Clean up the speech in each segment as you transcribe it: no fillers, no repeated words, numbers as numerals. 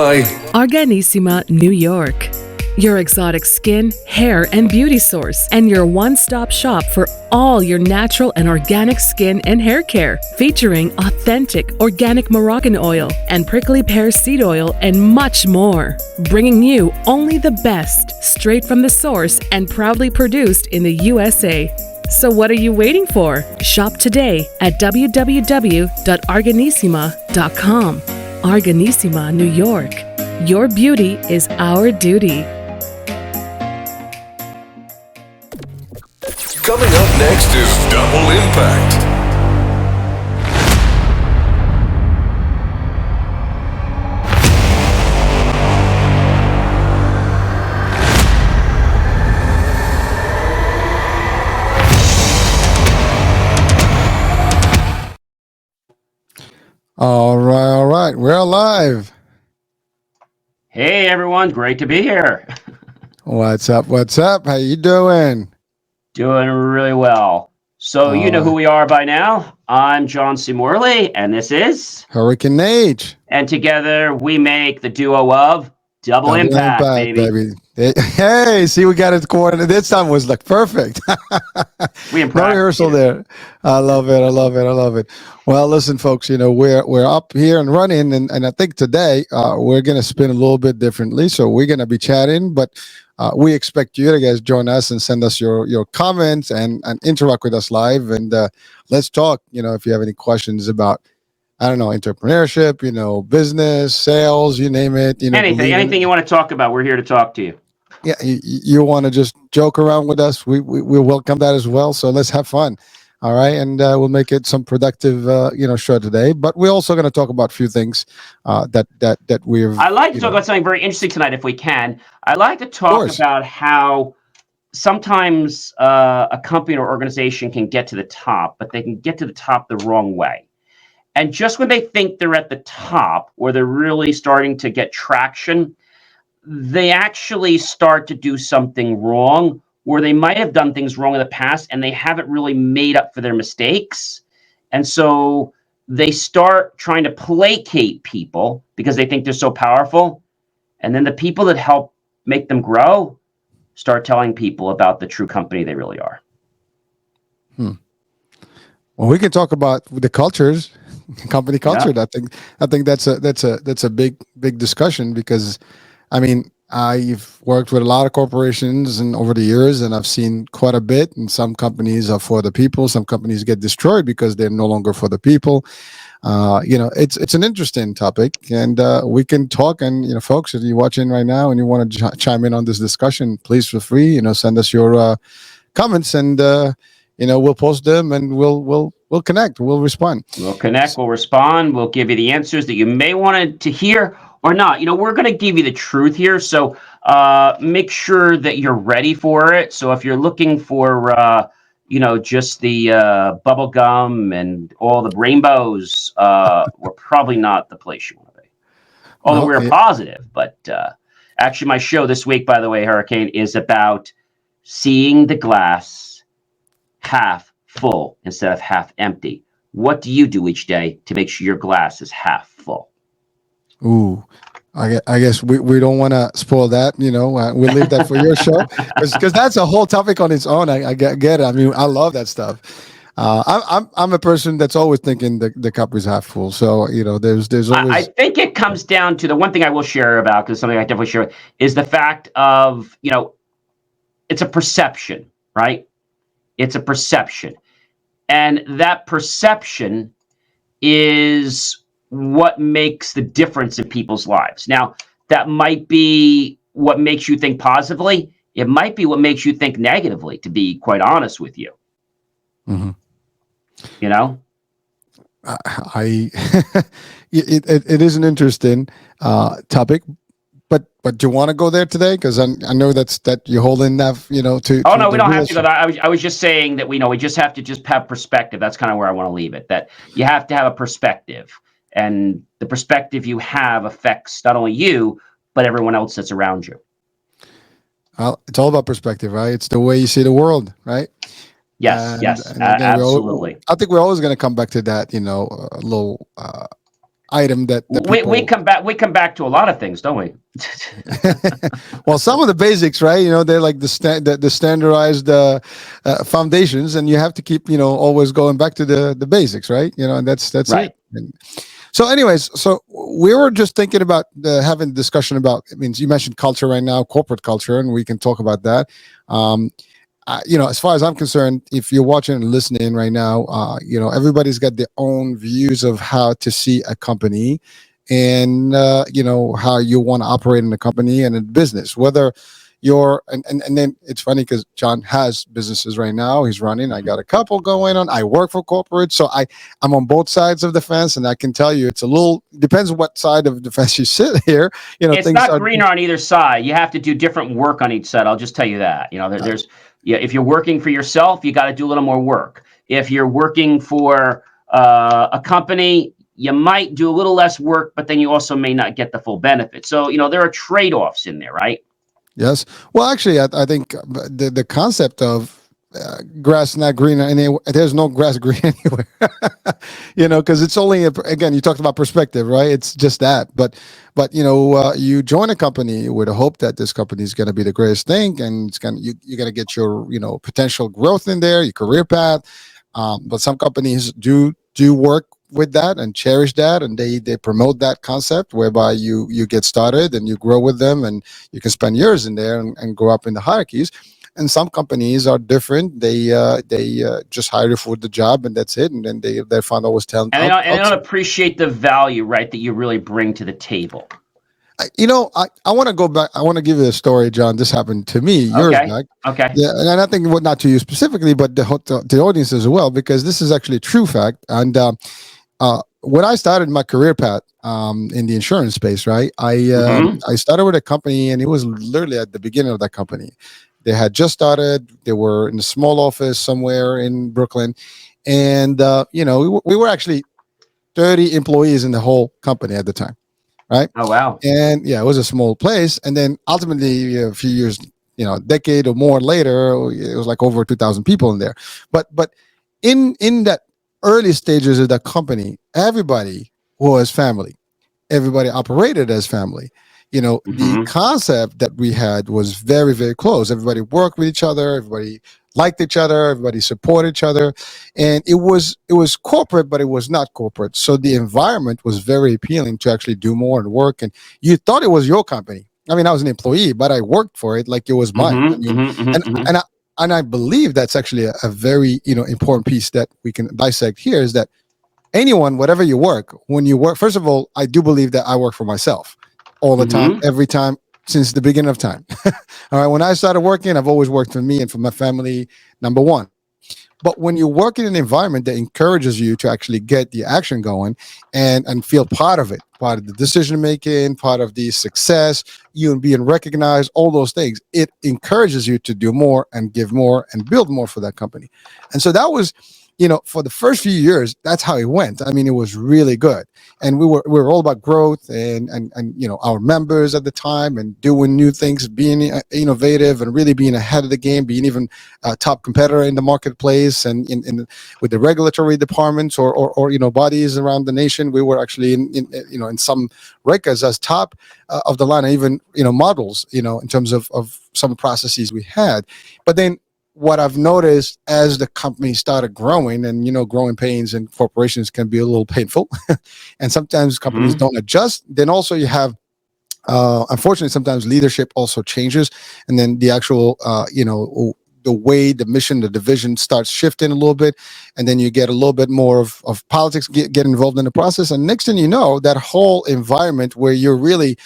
by Arganissima, New York. Your exotic skin, hair, and beauty source, and your one-stop shop for all your natural and organic skin and hair care, featuring authentic organic Moroccan oil and prickly pear seed oil and much more. Bringing you only the best, straight from the source and proudly produced in the USA. So what are you waiting for? Shop today at www.arganissima.com. Arganissima, New York. Your beauty is our duty. Coming up next is Double Impact. All right. We're live. Hey everyone, great to be here. What's up? How you doing? Doing really well. So you know who we are by now. I'm John C. Morley, and this is Hurricane Age. And together we make the duo of Double Impact, baby. Hey, see, we got it coordinated. This time was like perfect. We No rehearsal there. I love it. Well, listen, folks. We're up here and running, and I think today we're gonna spin a little bit differently. So we're gonna be chatting, but we expect you to guys join us and send us your comments and interact with us live, and let's talk. If you have any questions about, I don't know, entrepreneurship, business, sales, you name it. Anything you want to talk about, we're here to talk to you. Yeah, you want to just joke around with us, we welcome that as well. So let's have fun. All right, and we'll make it some productive show today. But we're also going to talk about a few things that we've. I'd like to talk about something very interesting tonight, if we can. I'd like to talk about how sometimes a company or organization can get to the top, but they can get to the top the wrong way. And just when they think they're at the top, or they're really starting to get traction, they actually start to do something wrong, or they might have done things wrong in the past and they haven't really made up for their mistakes. And so they start trying to placate people because they think they're so powerful. And then the people that help make them grow start telling people about the true company they really are. Well, we can talk about the cultures, company culture. Yeah. I think that's a big discussion, because I mean, I've worked with a lot of corporations and over the years, and I've seen quite a bit. And some companies are for the people, some companies get destroyed because they're no longer for the people. It's an interesting topic, and we can talk. And folks, if you're watching right now and you want to chime in on this discussion, please feel free. Send us your comments, and we'll post them, and we'll connect. We'll respond. We'll connect. We'll respond. We'll give you the answers that you may want to hear or not. We're going to give you the truth here. So make sure that you're ready for it. So if you're looking for, just the bubble gum and all the rainbows, we're probably not the place you want to be. Although we're positive. But actually, my show this week, by the way, Hurricane, is about seeing the glass half full instead of half empty. What do you do each day to make sure your glass is half full? Ooh, I guess we don't want to spoil that. We'll leave that for your show, because that's a whole topic on its own. I get it. I mean, I love that stuff. I'm a person that's always thinking the cup is half full. So there's always. I think it comes down to the one thing I will share about, because something I definitely share, is the fact of it's a perception, right? It's a perception, and that perception is what makes the difference in people's lives. Now, that might be what makes you think positively. It might be what makes you think negatively, to be quite honest with you. Mm-hmm. It is an interesting topic, but do you want to go there today? Because I know that you're holding that, to. Oh no, we don't have to go there. I was just saying that we just have to have perspective. That's kind of where I want to leave it. That you have to have a perspective. And the perspective you have affects not only you, but everyone else that's around you. Well, it's all about perspective, right? It's the way you see the world, right? Yes, And again, absolutely. I think we're always going to come back to that, a little item that We people. come back to a lot of things, don't we? Well, some of the basics, right? They're like the standardized foundations, and you have to keep always going back to the basics, right? And that's Right. it. And so, anyways, so we were just thinking about having a discussion about. I mean, you mentioned culture right now, corporate culture, and we can talk about that. Um, as far as I'm concerned, if you're watching and listening right now, everybody's got their own views of how to see a company, and how you want to operate in a company and in business. Whether you're, and then it's funny because John has businesses right now. He's running. I got a couple going on. I work for corporate, so I'm on both sides of the fence, and I can tell you it's a little depends what side of the fence you sit here. It's Things not are. greener on either side. You have to do different work on each side. I'll just tell you that. There's yeah. If you're working for yourself, you got to do a little more work. If you're working for a company, you might do a little less work, but then you also may not get the full benefit. So there are trade-offs in there, right? Yes. Well, actually, I think the concept of grass not green anywhere. There's no grass green anywhere. Because it's only again. You talked about perspective, right? It's just that. But you join a company with a hope that this company is going to be the greatest thing, and it's going you're going to get your potential growth in there, your career path. But some companies do work with that and cherish that, and they promote that concept whereby you get started and you grow with them, and you can spend years in there and grow up in the hierarchies. And some companies are different. They just hire you for the job, and that's it. And then they find always talent. And they don't appreciate the value, right, that you really bring to the table. I want to go back. I want to give you a story, John. This happened to me years back. Okay. Yeah, and I think not to you specifically, but the audience as well, because this is actually a true fact. And when I started my career path in the insurance space, right, I started with a company, and it was literally at the beginning of that company. They had just started. They were in a small office somewhere in Brooklyn, and we were actually 30 employees in the whole company at the time, right? Oh, wow. And yeah, it was a small place. And then ultimately, a few years, a decade or more later, it was like over 2,000 people in there. But in that early stages of that company, everybody was family. Everybody operated as family. The concept that we had was very, very close. Everybody worked with each other. Everybody liked each other. Everybody supported each other, and it was corporate, but it was not corporate. So the environment was very appealing to actually do more and work. And you thought it was your company. I mean, I was an employee, but I worked for it like it was mine. I mean, and I believe that's actually a very important piece that we can dissect here is that anyone, whatever you work, when you work, first of all, I do believe that I work for myself all the time, every time since the beginning of time. All right. When I started working, I've always worked for me and for my family, number one. But when you work in an environment that encourages you to actually get the action going and feel part of it, part of the decision making, part of the success, you being recognized, all those things, it encourages you to do more and give more and build more for that company. And so that was, for the first few years, that's how it went. I mean, it was really good, and we were all about growth and our members at the time and doing new things, being innovative and really being ahead of the game, being even a top competitor in the marketplace and in with the regulatory departments or bodies around the nation. We were actually in some records as top of the line, and even models in terms of some processes we had, but then what I've noticed as the company started growing, and growing pains and corporations can be a little painful, and sometimes companies don't adjust. Then also you have, unfortunately, sometimes leadership also changes, and then the actual, the way the mission, the division starts shifting a little bit, and then you get a little bit more of politics get involved in the process, and next thing you know, that whole environment where you're really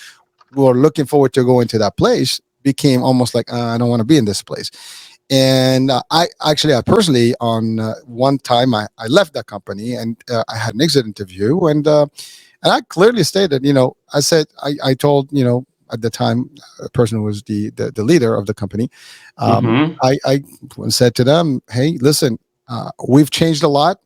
were looking forward to going to that place became almost like I don't want to be in this place. And I personally, on one time, I left that company, and I had an exit interview, and I clearly stated, I said, I told, at the time, a person who was the leader of the company, I said to them, hey, listen, we've changed a lot,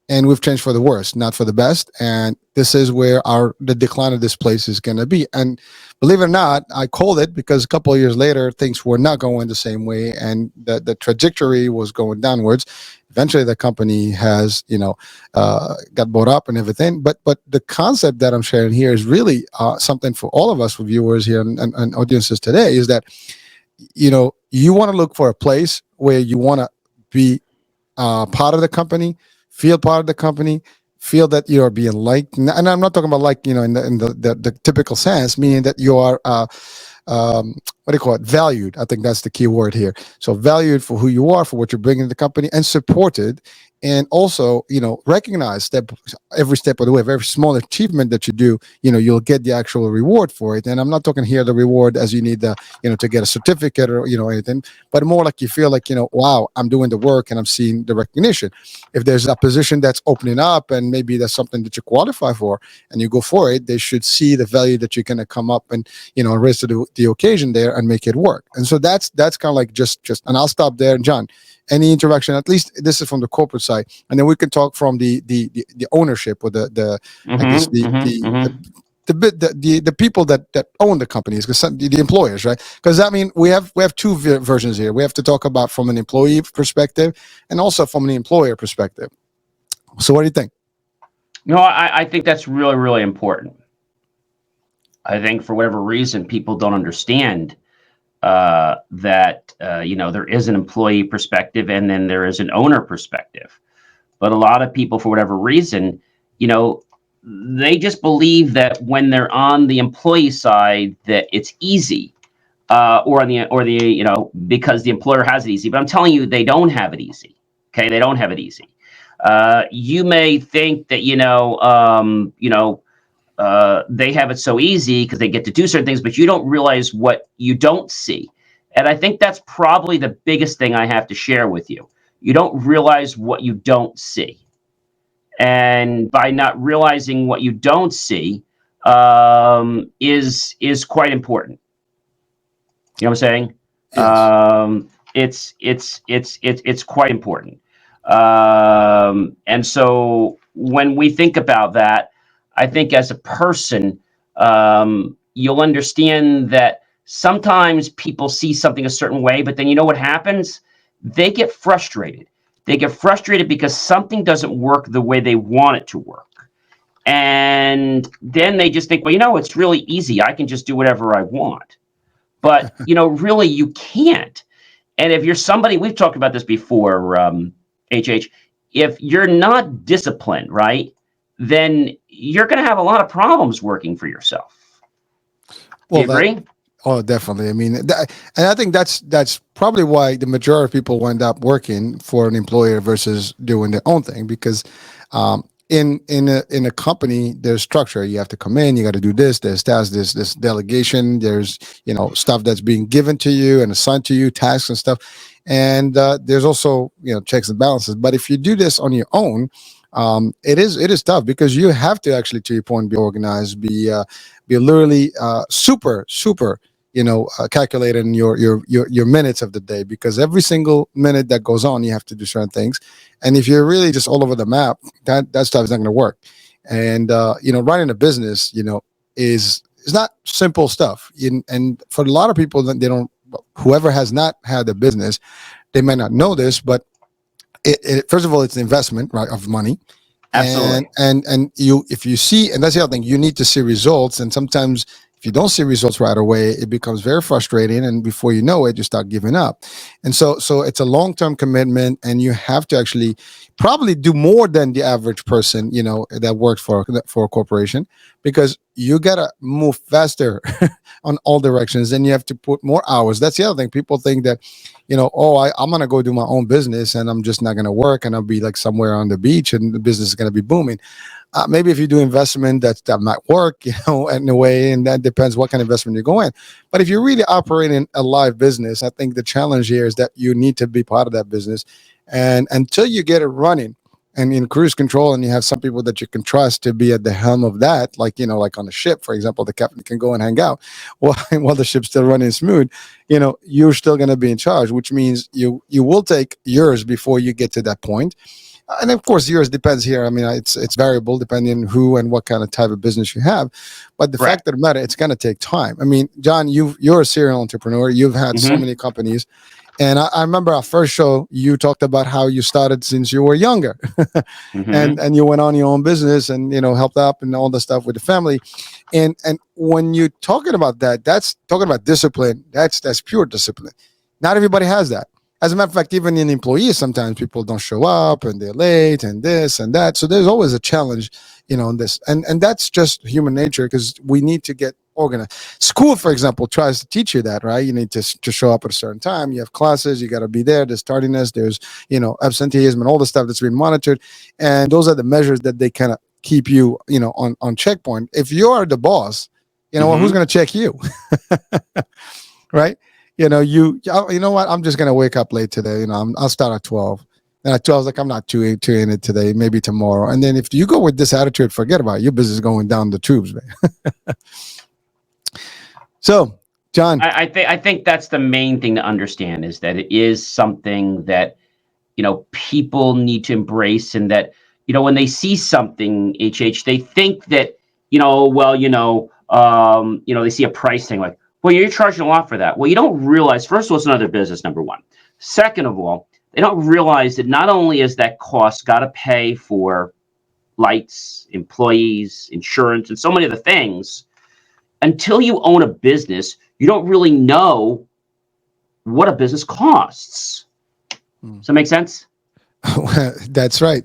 and we've changed for the worse, not for the best. And this is where the decline of this place is going to be. And believe it or not, I called it because a couple of years later, things were not going the same way, and the trajectory was going downwards. Eventually, the company has, got bought up and everything. But the concept that I'm sharing here is really something for all of us, for viewers here and audiences today, is that you want to look for a place where you want to be part of the company, feel part of the company, feel that you are being liked. And I'm not talking about like, in the typical sense, meaning that you are, what do you call it? Valued. I think that's the key word here. So valued for who you are, for what you're bringing to the company, and supported. And also, recognize that every step of the way, every small achievement that you do, you'll get the actual reward for it. And I'm not talking here the reward as you need to get a certificate or, anything, but more like you feel like, wow, I'm doing the work and I'm seeing the recognition. If there's a position that's opening up and maybe that's something that you qualify for and you go for it, they should see the value that you're going to come up and, raise to the occasion there and make it work. And so that's kind of like just, and I'll stop there. And John, any interaction, at least this is from the corporate side, and then we can talk from the ownership or the I guess the people that own the companies, because the employers, right? Because I mean, we have two versions here. We have to talk about from an employee perspective and also from the employer perspective. So what do you think? No, I think that's really, really important. I think for whatever reason, people don't understand that there is an employee perspective and then there is an owner perspective. But a lot of people, for whatever reason, they just believe that when they're on the employee side that it's easy, or because the employer has it easy. But I'm telling you, they don't have it easy. Okay, they don't have it easy. You may think that they have it so easy because they get to do certain things, but you don't realize what you don't see. And I think that's probably the biggest thing I have to share with you. You don't realize what you don't see. And by not realizing what you don't see is quite important. You know what I'm saying? Yes. It's quite important. And so when we think about that, I think as a person, you'll understand that sometimes people see something a certain way, but then you know what happens? They get frustrated. They get frustrated because something doesn't work the way they want it to work. And then they just think, well, it's really easy. I can just do whatever I want. But, really you can't. And if you're somebody, we've talked about this before, HH, if you're not disciplined, right, then you're going to have a lot of problems working for yourself. Do you agree? Oh, definitely. I mean, and I think that's probably why the majority of people wind up working for an employer versus doing their own thing. Because in a company, there's structure. You have to come in. You got to do this. There's tasks. This delegation. There's stuff that's being given to you and assigned to you, tasks and stuff. And there's also checks and balances. But if you do this on your own, it is tough because you have to actually, to your point, be organized, be literally super calculating your minutes of the day, because every single minute that goes on, you have to do certain things. And if you're really just all over the map, that stuff is not going to work. And running a business, is not simple stuff. And for a lot of people, that whoever has not had a business, they might not know this, but first of all, it's an investment, right, of money. Absolutely. And you, if you see, and that's the other thing, you need to see results. And sometimes if you don't see results right away, it becomes very frustrating. And before you know it, you start giving up. And so it's a long-term commitment, and you have to actually probably do more than the average person, that works for a corporation, because you got to move faster on all directions, and you have to put more hours. That's the other thing. People think that, I'm going to go do my own business and I'm just not going to work, and I'll be like somewhere on the beach and the business is going to be booming. Maybe if you do investment, that might work, in a way, and that depends what kind of investment you go in. But if you're really operating a live business, I think the challenge here is that you need to be part of that business. And until you get it running and in cruise control, and you have some people that you can trust to be at the helm of that, like on a ship, for example, the captain can go and hang out while the ship's still running smooth, you're still going to be in charge, which means you will take years before you get to that point. and of course yours depends here. I mean, it's variable depending on who and what kind of type of business you have, but the Correct. fact of the matter, it's going to take time. I mean, John, you're a serial entrepreneur. You've had so Hmm. many companies, and I remember our first show. You talked about how you started since you were younger, Hmm. and you went on your own business and helped out and all the stuff with the family, and when you're talking about that, that's talking about discipline. That's pure discipline. Not everybody has that. As a matter of fact, even in employees, sometimes people don't show up and they're late and this and that. So there's always a challenge, in this, and that's just human nature because we need to get organized. School, for example, tries to teach you that, right? You need to show up at a certain time. You have classes, you got to be there. There's tardiness, there's absenteeism, and all the stuff that's being monitored, and those are the measures that they kind of keep you, on checkpoint. If you're the boss, well, who's Hmm. going to check you, right? You know what? I'm just gonna wake up late today. I'll start at 12. And at 12, like I'm not too in it today. Maybe tomorrow. And then if you go with this attitude, forget about it. Your business going down the tubes, man. So, John. I think that's the main thing to understand is that it is something that people need to embrace, and that when they see something, they think that well, they see a price thing like, well, you're charging a lot for that. Well, you don't realize, first of all, it's another business, number one. Second of all, they don't realize that not only is that cost got to pay for lights, employees, insurance, and so many other things. Until you own a business, you don't really know what a business costs. Does that make sense? That's right,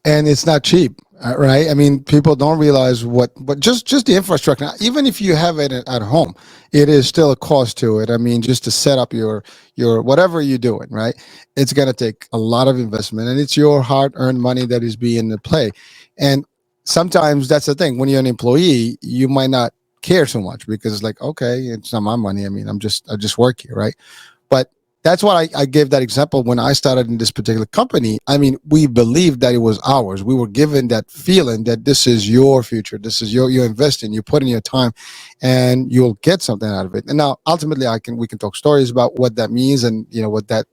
and it's not cheap, right? I mean, people don't realize but just the infrastructure. Now, even if you have it at home, it is still a cost to it. I mean, just to set up your whatever you're doing, right? It's going to take a lot of investment, and it's your hard-earned money that is being in play. And sometimes that's the thing. When you're an employee, you might not care so much because it's like, okay, it's not my money. I mean, I just work here, right? But that's why I gave that example when I started in this particular company. I mean, we believed that it was ours. We were given that feeling that this is your future. This is you're investing, you put in your time, and you'll get something out of it. And now, ultimately, we can talk stories about what that means and what that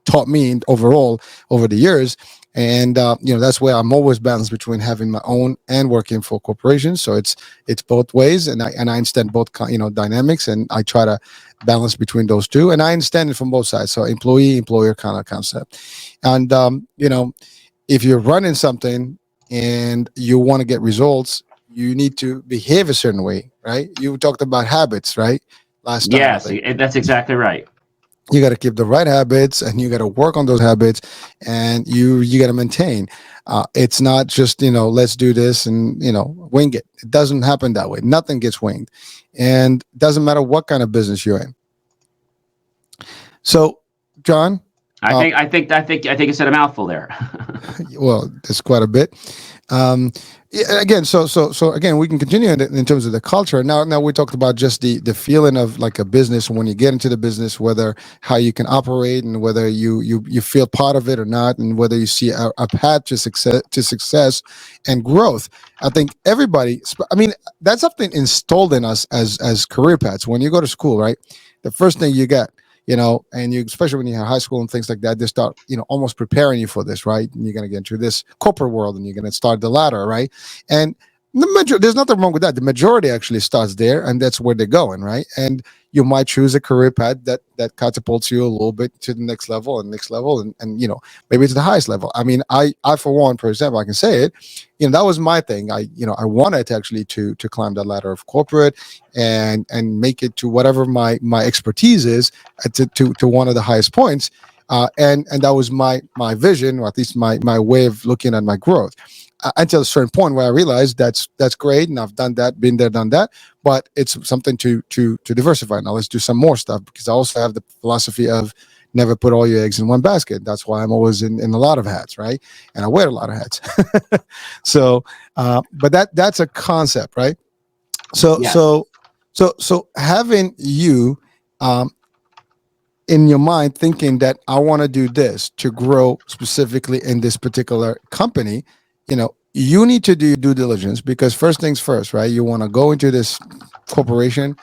taught me overall over the years. And that's where I'm always balanced between having my own and working for corporations. So it's both ways, and I understand both dynamics, and I try to balance between those two, and I understand it from both sides. So employee employer kind of concept, and if you're running something and you want to get results, you need to behave a certain way, right? You talked about habits, right? Last time, I Yes, think that's exactly right. you got to keep the right habits and you got to work on those habits, and you got to maintain. It's not just let's do this and wing it. It doesn't happen that way. Nothing gets winged, and it doesn't matter what kind of business you're in. So, John, I uh, think I think I think I think I said a mouthful there. well, there's quite a bit. Um, yeah, again, so again, we can continue in terms of the culture. Now we talked about just the feeling of like a business when you get into the business, whether how you can operate and whether you feel part of it or not, and whether you see a path to success and growth. I think everybody. I mean, that's something installed in us as career paths. When you go to school, right, the first thing you get, and you, especially when you have high school and things like that, they start, almost preparing you for this, right? And you're going to get into this corporate world and you're going to start the ladder, right? And there's nothing wrong with that. The majority actually starts there, and that's where they're going, right? And you might choose a career path that catapults you a little bit to the next level and next level, and maybe to the highest level. I mean, I for one, for example, I can say it, that was my thing. I wanted to actually to climb that ladder of corporate and make it to whatever my expertise is, to one of the highest points. And that was my vision, or at least my way of looking at my growth, until a certain point where I realized that's great, and I've done that, been there, done that, but it's something to diversify. Now let's do some more stuff, because I also have the philosophy of never put all your eggs in one basket. That's why I'm always in a lot of hats, right? And I wear a lot of hats. So, but that's a concept, right? So Yes. so so having you um, in your mind thinking that I want to do this to grow specifically in this particular company, you need to do due diligence, because first things first, right? You want to go into this corporation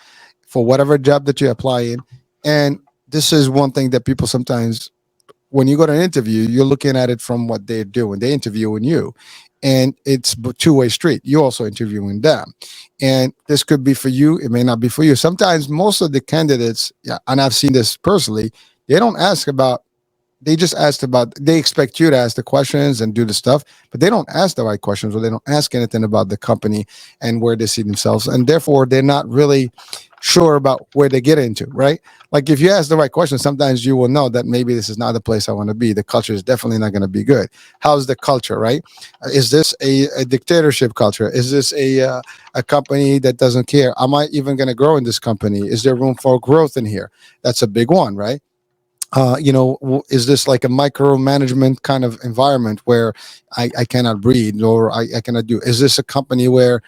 for whatever job that you apply in. And this is one thing that people sometimes when you go to an interview, you're looking at it from what they're doing. They're interviewing you, and it's a two-way street. You're also interviewing them, and this could be for you. It may not be for you. Sometimes most of the candidates, yeah, and I've seen this personally, they don't ask about. They just asked about. They expect you to ask the questions and do the stuff, but they don't ask the right questions, or they don't ask anything about the company and where they see themselves, and therefore they're not really sure about where they get into. Right? Like if you ask the right questions, sometimes you will know that maybe this is not the place I want to be. The culture is definitely not going to be good. How's the culture? Right? Is this a dictatorship culture? Is this a company that doesn't care? Am I even going to grow in this company? Is there room for growth in here? That's a big one, right? Is this like a micromanagement kind of environment where I cannot breathe, or I cannot do? Is this a company where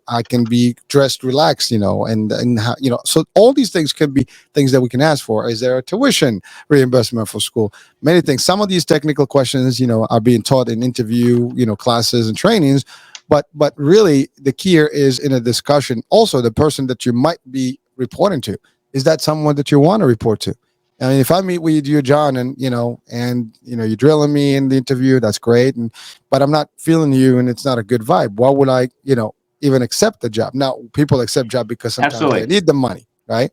I can be dressed relaxed, so all these things could be things that we can ask for. Is there a tuition reimbursement for school? Many things. Some of these technical questions, are being taught in interview, classes and trainings. But really, the key here is in a discussion. Also, the person that you might be reporting to, is that someone that you want to report to? I mean, if I meet with you, John, and you're drilling me in the interview, that's great. But I'm not feeling you, and it's not a good vibe. Why would I, even accept the job? Now, people accept job because sometimes Absolutely. they need the money, right?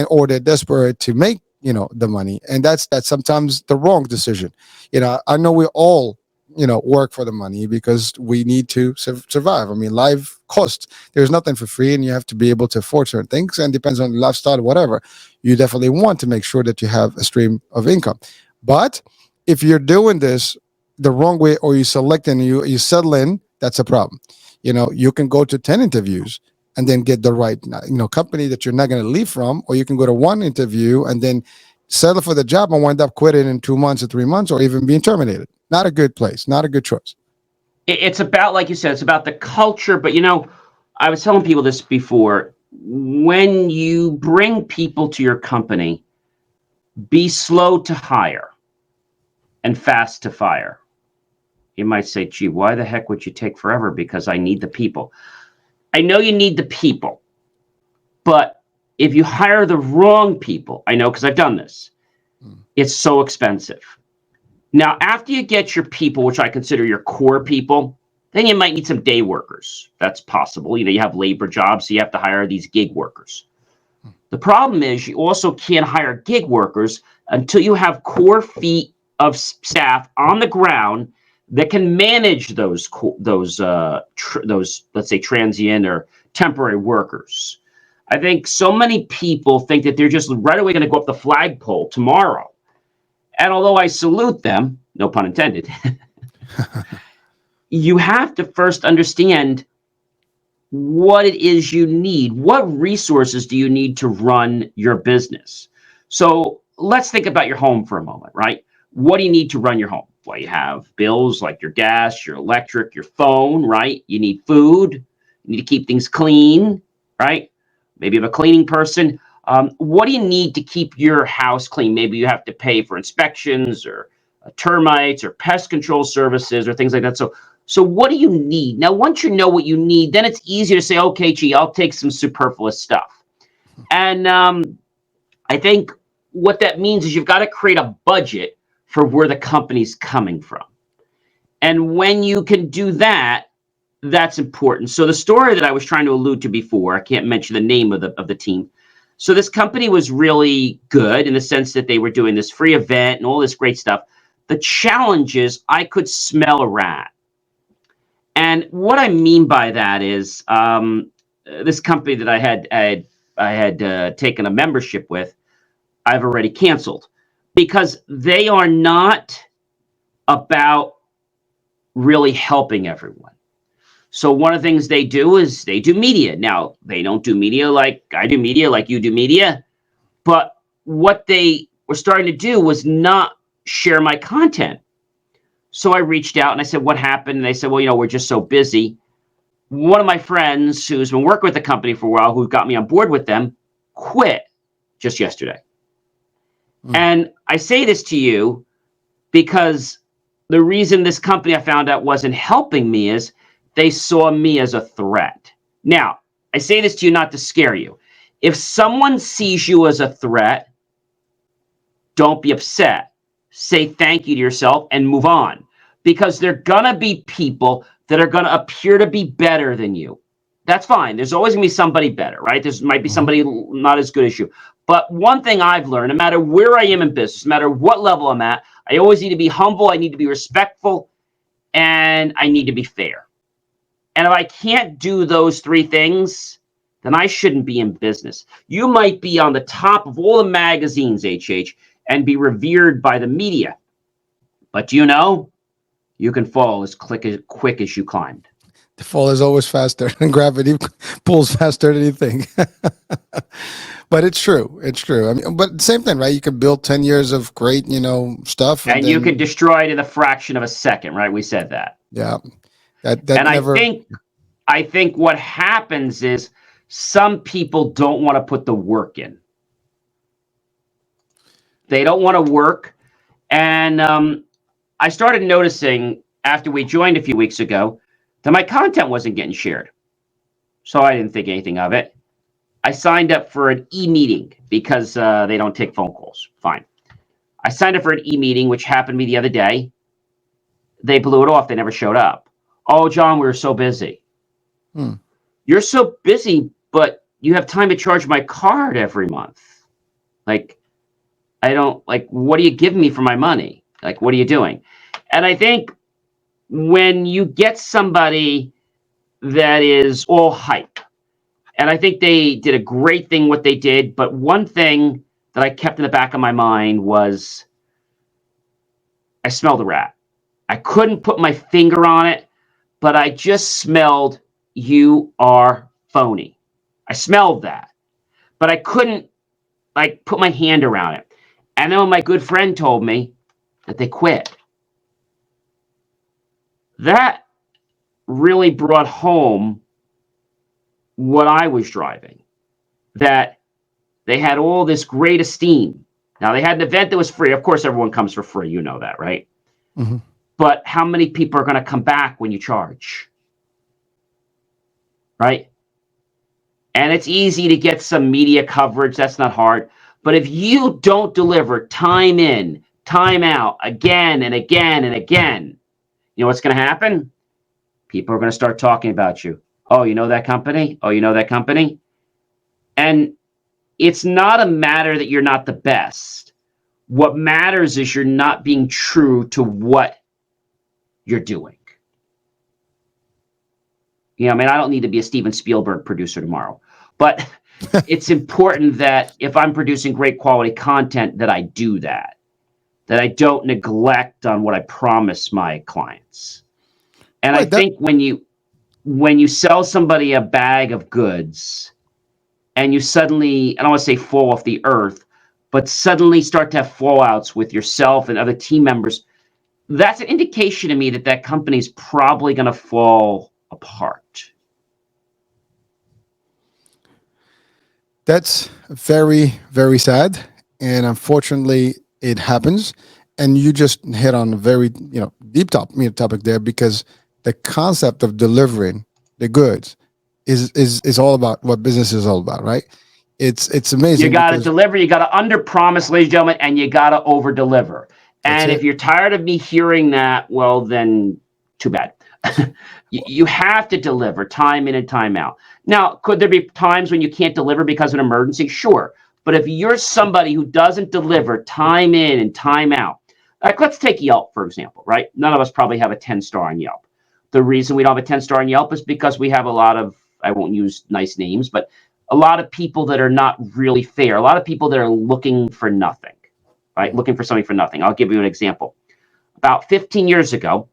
Or they're desperate to make the money, and that's sometimes the wrong decision. I know we all work for the money because we need to survive. I mean, life costs. There's nothing for free, and you have to be able to afford certain things, and depends on your lifestyle, whatever. You definitely want to make sure that you have a stream of income. But if you're doing this the wrong way, or you select and you settle in, that's a problem. You can go to 10 interviews and then get the right company that you're not going to leave from, or you can go to one interview and then settle for the job and wind up quitting in 2 months or 3 months, or even being terminated. Not a good place, not a good choice. It's about, like you said, it's about the culture. But I was telling people this before. When you bring people to your company, be slow to hire and fast to fire. You might say, gee, why the heck would you take forever? Because I need the people. I know you need the people, but if you hire the wrong people, I know because I've done this, it's so expensive. Now, after you get your people, which I consider your core people, then you might need some day workers. That's possible. You have labor jobs, so you have to hire these gig workers. The problem is you also can't hire gig workers until you have core feet of staff on the ground that can manage those let's say transient or temporary workers. I think so many people think that they're just right away going to go up the flagpole tomorrow. And although I salute them, no pun intended, you have to first understand what it is you need. What resources do you need to run your business? So let's think about your home for a moment, right? What do you need to run your home? Well, you have bills like your gas, your electric, your phone, right? You need food. You need to keep things clean, right? Maybe you have a cleaning person. What do you need to keep your house clean? Maybe you have to pay for inspections or termites or pest control services or things like that. So what do you need? Now, once you know what you need, then it's easier to say, okay, gee, I'll take some superfluous stuff. And I think what that means is you've got to create a budget for where the company's coming from. And when you can do that, that's important. So the story that I was trying to allude to before, I can't mention the name of the team. So this company was really good in the sense that they were doing this free event and all this great stuff. The challenge is I could smell a rat. And what I mean by that is this company that I had taken a membership with, I've already canceled because they are not about really helping everyone. So one of the things they do is they do media. Now, they don't do media like I do media, like you do media. But what they were starting to do was not share my content. So I reached out and I said, what happened? And they said, well, we're just so busy. One of my friends who's been working with the company for a while, who got me on board with them, quit just yesterday. And I say this to you because the reason this company I found out wasn't helping me is they saw me as a threat. Now, I say this to you not to scare you. If someone sees you as a threat, don't be upset. say thank you to yourself, and move on. Because there are going to be people that are going to appear to be better than you. That's fine. There's always going to be somebody better, right? There might be somebody not as good as you. But one thing I've learned, no matter where I am in business, no matter what level I'm at, I always need to be humble, I need to be respectful, and I need to be fair. And if I can't do those three things, then I shouldn't be in business. You might be on the top of all the magazines, HH, and be revered by the media. But you know, you can fall as quick as you climbed. The fall is always faster, and gravity pulls faster than you think. But it's true. It's true. I mean, but same thing, right? You can build 10 years of great, stuff, and then, you can destroy it in a fraction of a second, right? We said that. Yeah, that and never. I think what happens is some people don't want to put the work in. They don't want to work, and I started noticing after we joined a few weeks ago that my content wasn't getting shared. So I didn't think anything of it. I signed up for an e-meeting because they don't take phone calls. Fine. I signed up for an e-meeting, which happened to me the other day. They blew it off. They never showed up. Oh, John, we were so busy. You're so busy, but you have time to charge my card every month. Like, what are you giving me for my money? Like, what are you doing? And I think when you get somebody that is all hype, and I think they did a great thing what they did, but one thing that I kept in the back of my mind was I smelled a rat. I couldn't put my finger on it, but I just smelled you are phony. I smelled that, but I couldn't put my hand around it. And then when my good friend told me that they quit, that really brought home what I was driving, that they had all this great esteem. Now, they had an event that was free. Of course, everyone comes for free. You know that, right? Mm-hmm. But how many people are going to come back when you charge? Right? And it's easy to get some media coverage. That's not hard. But if you don't deliver time in, time out, again and again and again, you know what's going to happen? People are going to start talking about you. Oh, you know that company? Oh, you know that company? And it's not a matter that you're not the best. What matters is you're not being true to what you're doing. I mean, I don't need to be a Steven Spielberg producer tomorrow, but it's important that if I'm producing great quality content, that I do that I don't neglect on what I promise my clients. And I think when you sell somebody a bag of goods and you suddenly, I don't want to say fall off the earth, but suddenly start to have fallouts with yourself and other team members, that's an indication to me that that company's probably going to fall apart. That's very, very sad. And unfortunately, it happens. And you just hit on a very, deep topic there, because the concept of delivering the goods is all about what business is all about, right? It's amazing. You got to deliver. You got to under promise, ladies and gentlemen, and you got to over deliver. And if you're tired of me hearing that, well, then too bad. You have to deliver time in and time out. Now, could there be times when you can't deliver because of an emergency? Sure. But if you're somebody who doesn't deliver time in and time out, like let's take Yelp, for example, right? None of us probably have a 10-star on Yelp. The reason we don't have a 10-star on Yelp is because we have a lot of, I won't use nice names, but a lot of people that are not really fair. A lot of people that are looking for nothing, right? Looking for something for nothing. I'll give you an example. About 15 years ago,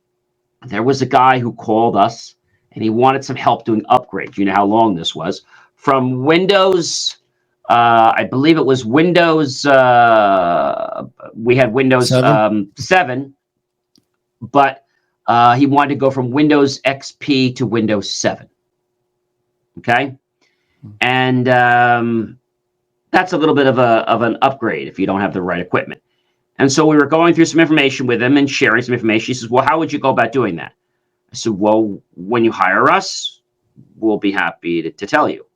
there was a guy who called us and he wanted some help doing upgrades. You know how long this was. From Windows, I believe it was Windows, we had Windows 7, but he wanted to go from Windows XP to Windows 7. Okay? And that's a little bit of an upgrade if you don't have the right equipment. And so we were going through some information with him and sharing some information. He says, well, how would you go about doing that? I said, well, when you hire us, we'll be happy to tell you.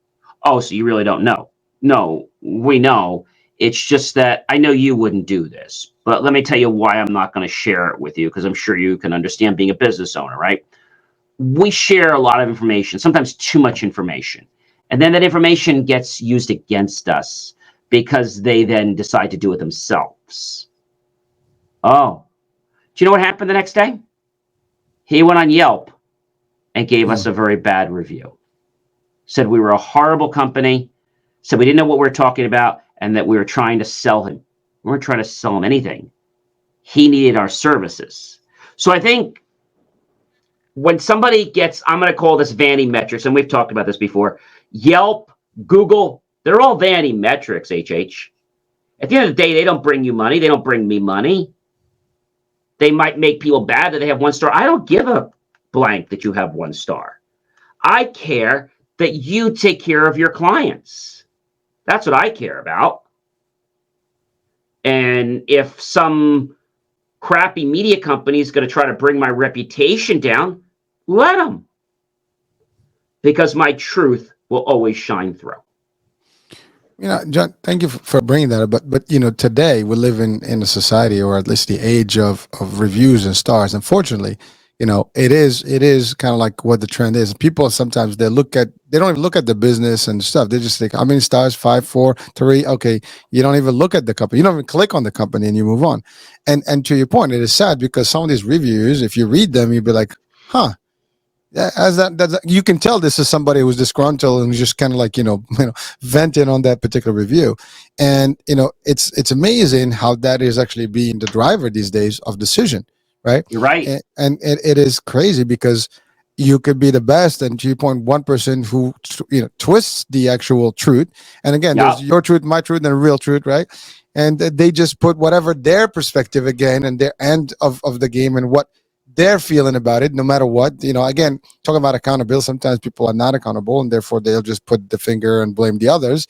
Oh, so you really don't know? No, we know. It's just that I know you wouldn't do this, but let me tell you why I'm not going to share it with you, because I'm sure you can understand being a business owner, right? We share a lot of information, sometimes too much information. And then that information gets used against us because they then decide to do it themselves. Oh, do you know what happened the next day? He went on Yelp and gave us a very bad review. Said we were a horrible company, said we didn't know what we were talking about, and that we were trying to sell him. We weren't trying to sell him anything. He needed our services. So I think when somebody gets, I'm going to call this vanity metrics, and we've talked about this before. Yelp, Google, they're all vanity metrics, HH. At the end of the day, they don't bring you money. They don't bring me money. They might make people bad that they have 1 star. I don't give a blank that you have 1 star. I care that you take care of your clients. That's what I care about. And if some crappy media company is going to try to bring my reputation down, let them. Because my truth will always shine through. John, thank you for bringing that up. But today we live in a society, or at least the age of reviews and stars. Unfortunately, it is kind of like what the trend is. People sometimes they don't even look at the business and stuff. They just think, how many stars? 5, 4, 3. Okay, you don't even look at the company. You don't even click on the company, and you move on. And to your point, it is sad because some of these reviews, if you read them, you'd be like, huh. As that you can tell this is somebody who's disgruntled and just kind of like venting on that particular review, and it's amazing how that is actually being the driver these days of decision, right? You're right. And it is crazy because you could be the best, and to your point, one person who twists the actual truth, and again, there's your truth, my truth, and a real truth, right? And they just put whatever their perspective again and their end of the game and what they're feeling about it, no matter what. Again, talking about accountability, sometimes people are not accountable, and therefore they'll just put the finger and blame the others.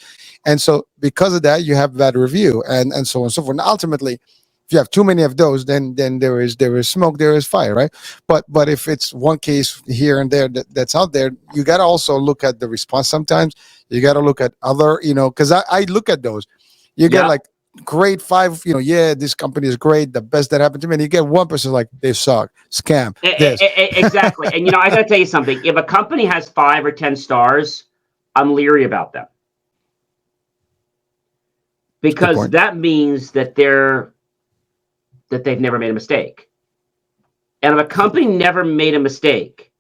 And so because of that, you have bad review and so on and so forth. And ultimately, if you have too many of those, then there is smoke, there is fire, right? But if it's one case here and there that's out there, you got to also look at the response. Sometimes you got to look at other, because I look at those. You get like great 5, this company is great, the best that happened to me. And you get one person like, they suck, scam. Exactly. And I got to tell you something. If a company has 5 or 10 stars, I'm leery about them, because that means that they've never made a mistake. And if a company never made a mistake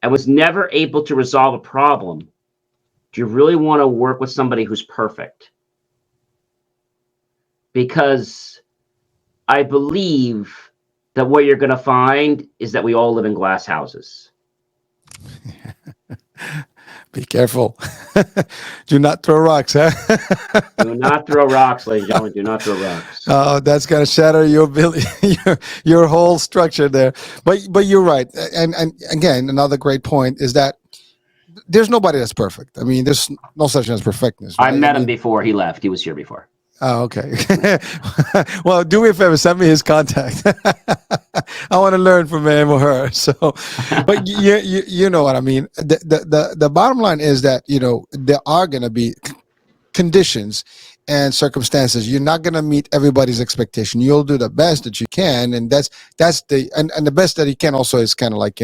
and was never able to resolve a problem, do you really want to work with somebody who's perfect? Because I believe that what you're going to find is that we all live in glass houses. Be careful. Do not throw rocks, huh? Do not throw rocks, ladies and gentlemen. Do not throw rocks. Oh, that's going to shatter your your whole structure there. But you're right. And again, another great point is that there's nobody that's perfect. I mean, there's no such thing as perfectness. Right? I met him before he left. He was here before. Oh, okay. Well, do me a favor, send me his contact. I want to learn from him or her. So, but you know what I mean. The bottom line is that there are going to be conditions and circumstances. You're not going to meet everybody's expectation. You'll do the best that you can, and that's the best that you can. Also, is kind of like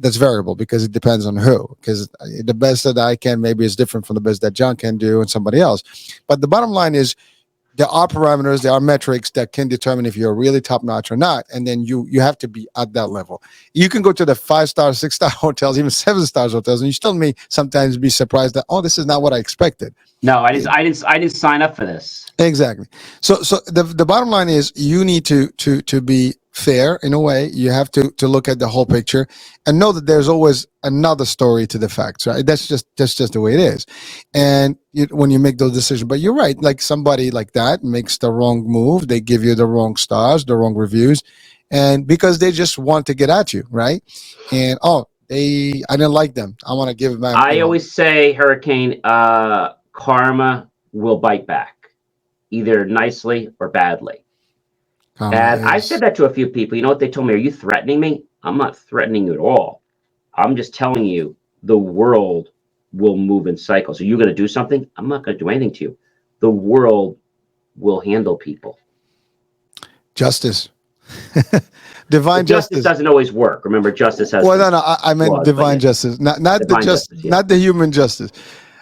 that's variable because it depends on who. Because the best that I can maybe is different from the best that John can do and somebody else. But the bottom line is there are parameters, there are metrics that can determine if you're really top notch or not. And then you have to be at that level. You can go to the 5-star, 6-star hotels, even 7-star hotels, and you still may sometimes be surprised that, oh, this is not what I expected. No, I didn't sign up for this. Exactly. So the bottom line is you need to be fair in a way. You have to look at the whole picture and know that there's always another story to the facts, right? That's just the way it is. And when you make those decisions, but you're right, like somebody like that makes the wrong move, they give you the wrong stars, the wrong reviews, and because they just want to get at you, right? And I didn't like them, I want to give them back. I always say, Hurricane, karma will bite back, either nicely or badly. And I said that to a few people. You know what they told me? Are you threatening me? I'm not threatening you at all. I'm just telling you the world will move in cycles. Are you going to do something? I'm not going to do anything to you. the world will handle people. Justice. Divine Justice doesn't always work. Remember, justice has. Well, no, I meant flaws, divine justice, not the divine just, justice, yeah. not the human justice.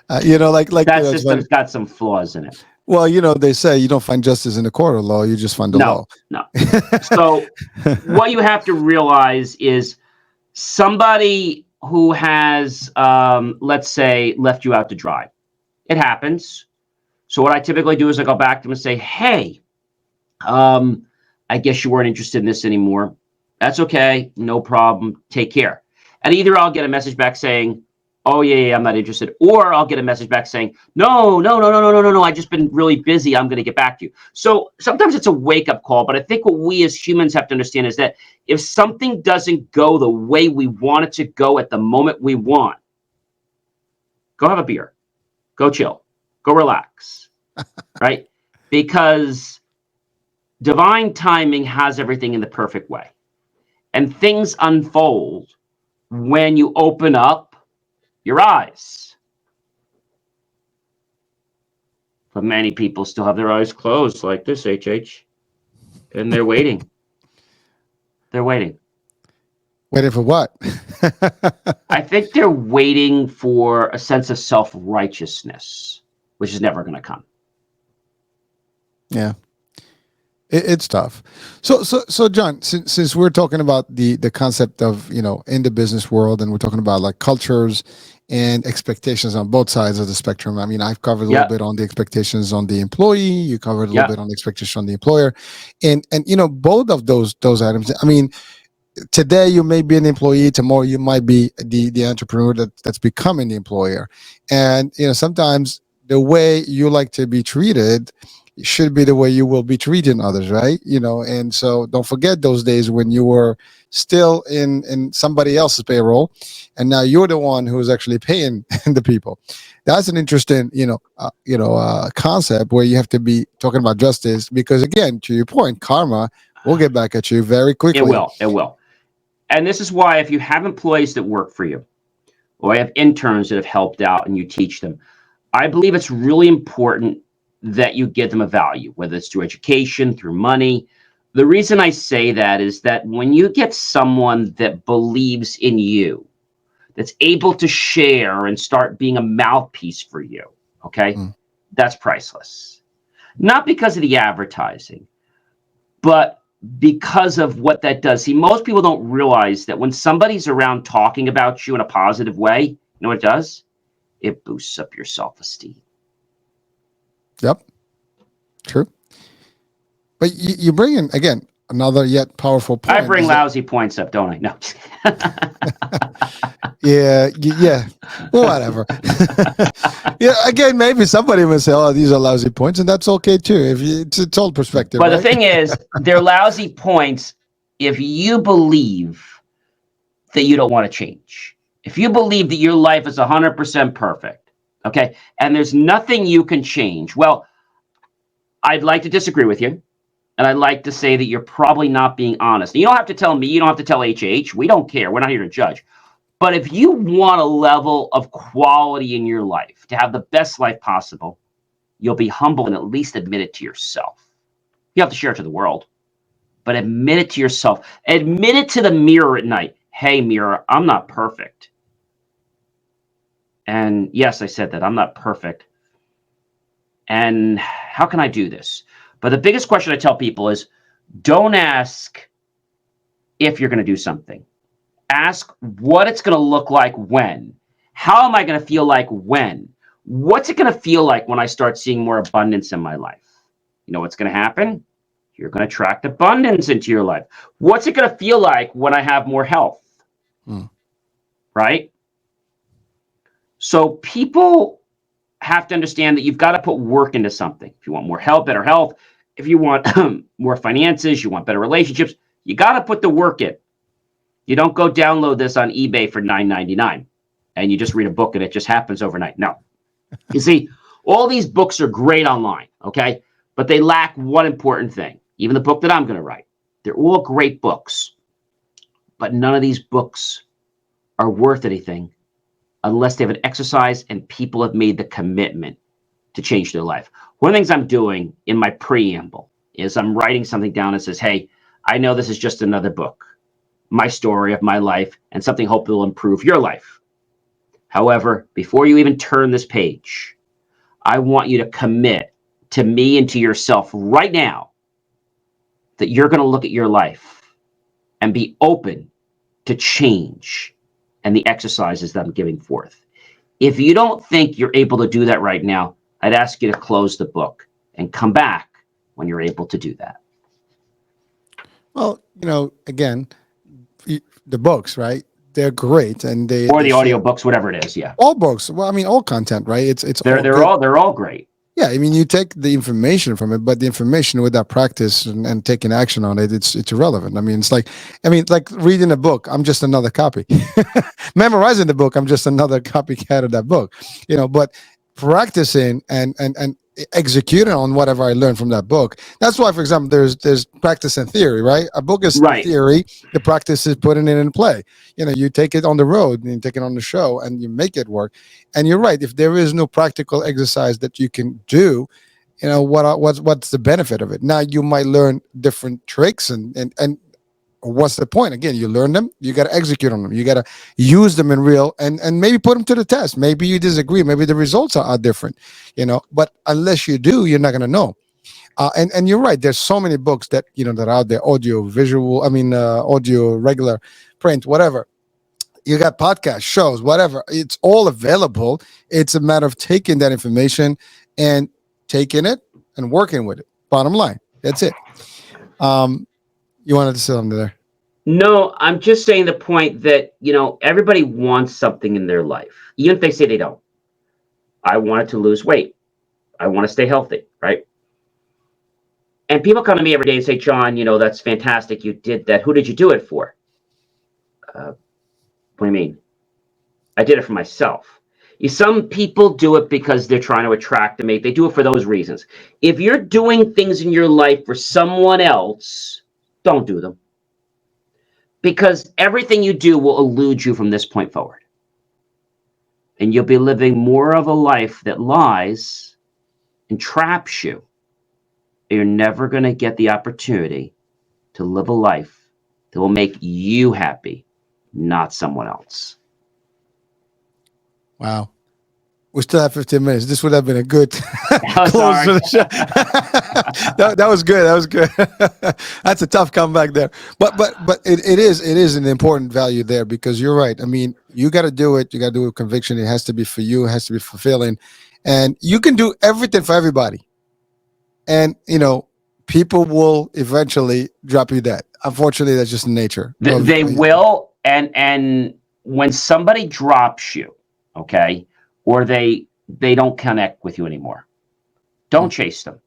Like that it's system's got some flaws in it. Well, they say you don't find justice in the court of law; you just find the law. No. So, what you have to realize is somebody who has, let's say, left you out to dry. It happens. So, what I typically do is I go back to them and say, "Hey, I guess you weren't interested in this anymore. That's okay. No problem. Take care." And either I'll get a message back saying, "Oh, yeah, I'm not interested." Or I'll get a message back saying, No. I've just been really busy. I'm going to get back to you. So sometimes it's a wake-up call. But I think what we as humans have to understand is that if something doesn't go the way we want it to go at the moment we want, go have a beer. Go chill. Go relax. Right? Because divine timing has everything in the perfect way. And things unfold when you open up your eyes. But many people still have their eyes closed like this, HH. And they're waiting. They're waiting. Waiting for what? I think they're waiting for a sense of self-righteousness, which is never going to come. Yeah. It's tough. So John, since we're talking about the concept of, in the business world, and we're talking about like cultures and expectations on both sides of the spectrum. I mean, I've covered a little bit on the expectations on the employee. You covered a little bit on the expectation on the employer, and both of those items. I mean, today you may be an employee, tomorrow you might be the entrepreneur that's becoming the employer, and sometimes the way you like to be treated should be the way you will be treating others, right? And so don't forget those days when you were still in somebody else's payroll, and now you're the one who's actually paying the people. That's an interesting, concept where you have to be talking about justice, because again, to your point, karma will get back at you very quickly. It will. And this is why, if you have employees that work for you, or I have interns that have helped out and you teach them, I believe it's really important that you give them a value, whether it's through education, through money. The reason I say that is that when you get someone that believes in you, that's able to share and start being a mouthpiece for you, okay, that's priceless. Not because of the advertising, but because of what that does. See, most people don't realize that when somebody's around talking about you in a positive way, you know what it does? It boosts up your self-esteem. Yep. True. But you bring in, again, another yet powerful point. I bring lousy points up, don't I? No. Yeah. Well, whatever. Again, maybe somebody will say, "Oh, these are lousy points," and that's okay too. It's all perspective. But right? The thing is, they're lousy points if you believe that you don't want to change. If you believe that your life is 100% perfect, okay, and there's nothing you can change, well, I'd like to disagree with you. And I'd like to say that you're probably not being honest. You don't have to tell me. You don't have to tell HH. We don't care. We're not here to judge. But if you want a level of quality in your life, to have the best life possible, you'll be humble and at least admit it to yourself. You have to share it to the world, but admit it to yourself. Admit it to the mirror at night. Hey, mirror, I'm not perfect. And yes, I said that. I'm not perfect. And how can I do this? But the biggest question I tell people is, don't ask if you're going to do something. Ask what it's going to look like when. How am I going to feel like when? What's it going to feel like when I start seeing more abundance in my life? You know what's going to happen? You're going to attract abundance into your life. What's it going to feel like when I have more health? Right? So people have to understand that you've got to put work into something. If you want more health, better health, if you want more finances, you want better relationships, you got to put the work in. You don't go download this on eBay for $9.99 and you just read a book and it just happens overnight. No. You see, all these books are great online, okay? But they lack one important thing. Even the book that I'm going to write. They're all great books. But none of these books are worth anything unless they have an exercise and people have made the commitment to change their life. One of the things I'm doing in my preamble is I'm writing something down that says, hey, I know this is just another book, my story of my life, and something hopefully will improve your life. However, before you even turn this page, I want you to commit to me and to yourself right now that you're going to look at your life and be open to change and the exercises that I'm giving forth. If you don't think you're able to do that right now, I'd ask you to close the book and come back when you're able to do that. Well, again, the books, right? They're great, and Or they the share audio books, whatever it is. Yeah. all books. Well, I mean, all content, right? It's all They're good. all great. Yeah, I mean, you take the information from it, but the information without practice and taking action on it, it's irrelevant. I mean, like reading a book. I'm just another copy. Memorizing the book, I'm just another copycat of that book. But practicing and executing on whatever I learned from that book. That's why, for example, there's practice and theory, right? A book is Right. theory. The practice is putting it in play. You take it on the road and you take it on the show and you make it work. And you're right. If there is no practical exercise that you can do, what's the benefit of it? Now you might learn different tricks and what's the point? Again, you learn them, you got to execute on them, you got to use them in real and maybe put them to the test. Maybe you disagree, maybe the results are different, but unless you do, you're not going to know. And you're right, there's so many books that that are out there, audio, visual, audio, regular, print, whatever. You got podcasts, shows, whatever. It's all available. It's a matter of taking that information and taking it and working with it. Bottom line, that's it. You wanted to say something there? No, I'm just saying the point that, everybody wants something in their life, even if they say they don't. I wanted to lose weight. I want to stay healthy, right? And people come to me every day and say, John, that's fantastic. You did that. Who did you do it for? What do you mean? I did it for myself. Some people do it because they're trying to attract a mate. They do it for those reasons. If you're doing things in your life for someone else, don't do them. Because everything you do will elude you from this point forward. And you'll be living more of a life that lies and traps you. You're never going to get the opportunity to live a life that will make you happy, not someone else. Wow. We still have 15 minutes. This would have been a good Oh, close to sorry. the show. that was good. That was good. That's a tough comeback there. But it is an important value there because you're right. I mean, you got to do it. You got to do it with conviction. It has to be for you. It has to be fulfilling. And you can do everything for everybody. And, people will eventually drop you dead. Unfortunately, that's just the nature. They will. And when somebody drops you, okay, or they don't connect with you anymore, don't chase them.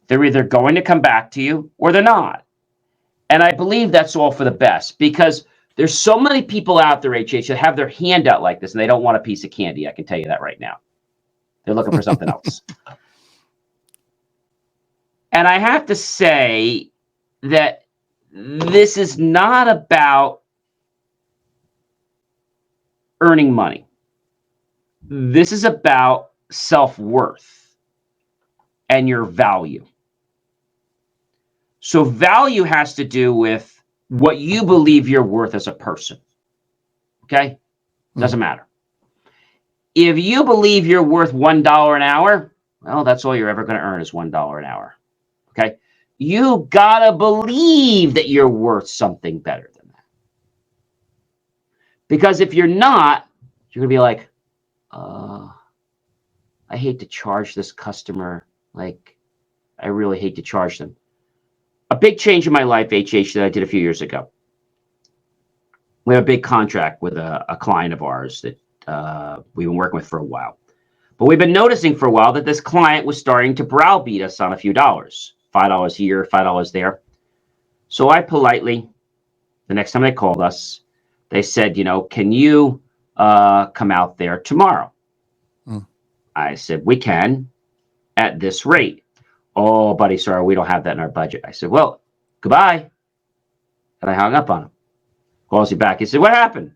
They're either going to come back to you or they're not. And I believe that's all for the best because there's so many people out there, HH, that have their hand out like this and they don't want a piece of candy. I can tell you that right now. They're looking for something else. And I have to say that this is not about earning money. This is about self-worth and your value. So value has to do with what you believe you're worth as a person. Okay? Doesn't matter. If you believe you're worth $1 an hour, well, that's all you're ever going to earn is $1 an hour. Okay? You gotta believe that you're worth something better than that. Because if you're not, you're gonna be like, I hate to charge this customer. Like, I really hate to charge them. A big change in my life, HH, that I did a few years ago. We have a big contract with a client of ours that we've been working with for a while. But we've been noticing for a while that this client was starting to browbeat us on a few dollars. $5 here, $5 there. So I politely, the next time they called us, they said, can you come out there tomorrow? I said, we can at this rate. Oh, buddy, sorry, we don't have that in our budget. I said, well, goodbye. And I hung up on him. Calls me back. He said, what happened?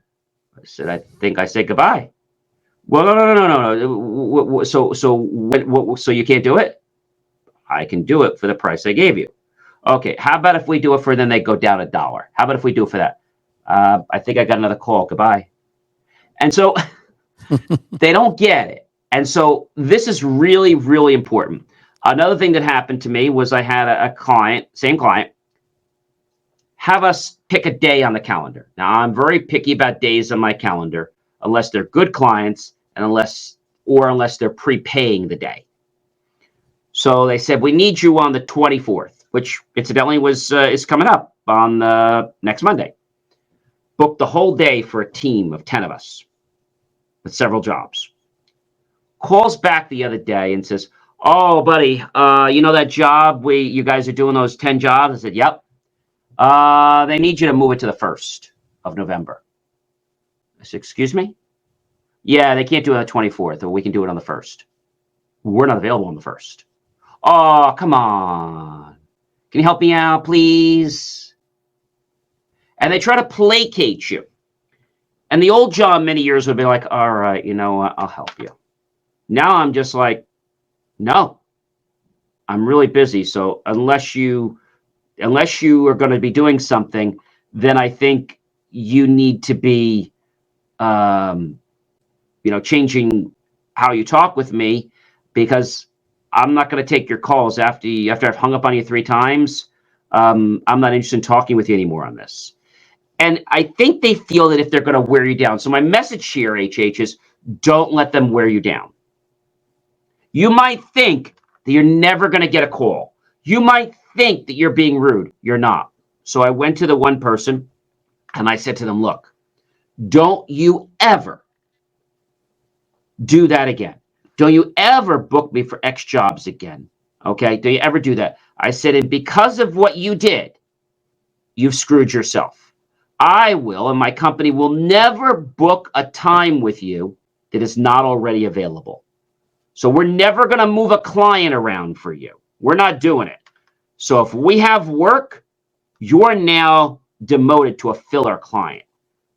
I said, I think I said goodbye. Well, no. So you can't do it? I can do it for the price I gave you. Okay, how about if we do it for, then they go down $1? How about if we do it for that? I think I got another call. Goodbye. And so they don't get it. And so this is really, really important. Another thing that happened to me was I had a client, same client, have us pick a day on the calendar. Now, I'm very picky about days on my calendar, unless they're good clients and unless they're prepaying the day. So they said, we need you on the 24th, which incidentally is coming up on next Monday. Booked the whole day for a team of 10 of us with several jobs. Calls back the other day and says, oh, buddy, you know that job you guys are doing those 10 jobs? I said, yep. They need you to move it to the 1st of November. I said, excuse me? Yeah, they can't do it on the 24th, or we can do it on the 1st. We're not available on the 1st. Oh, come on. Can you help me out, please? And they try to placate you. And the old John many years would be like, all right, you know what? I'll help you. Now I'm just like, no, I'm really busy. So unless you are going to be doing something, then I think you need to be, changing how you talk with me, because I'm not going to take your calls after I've hung up on you 3 times. I'm not interested in talking with you anymore on this. And I think they feel that if they're going to wear you down. So my message here, HH, is don't let them wear you down. You might think that you're never going to get a call. You might think that you're being rude. You're not. So I went to the one person and I said to them, look, don't you ever do that again. Don't you ever book me for X jobs again. Okay? Don't you ever do that. I said, and because of what you did, you've screwed yourself. I will, and my company will never book a time with you that is not already available. So we're never going to move a client around for you. We're not doing it. So if we have work, you're now demoted to a filler client,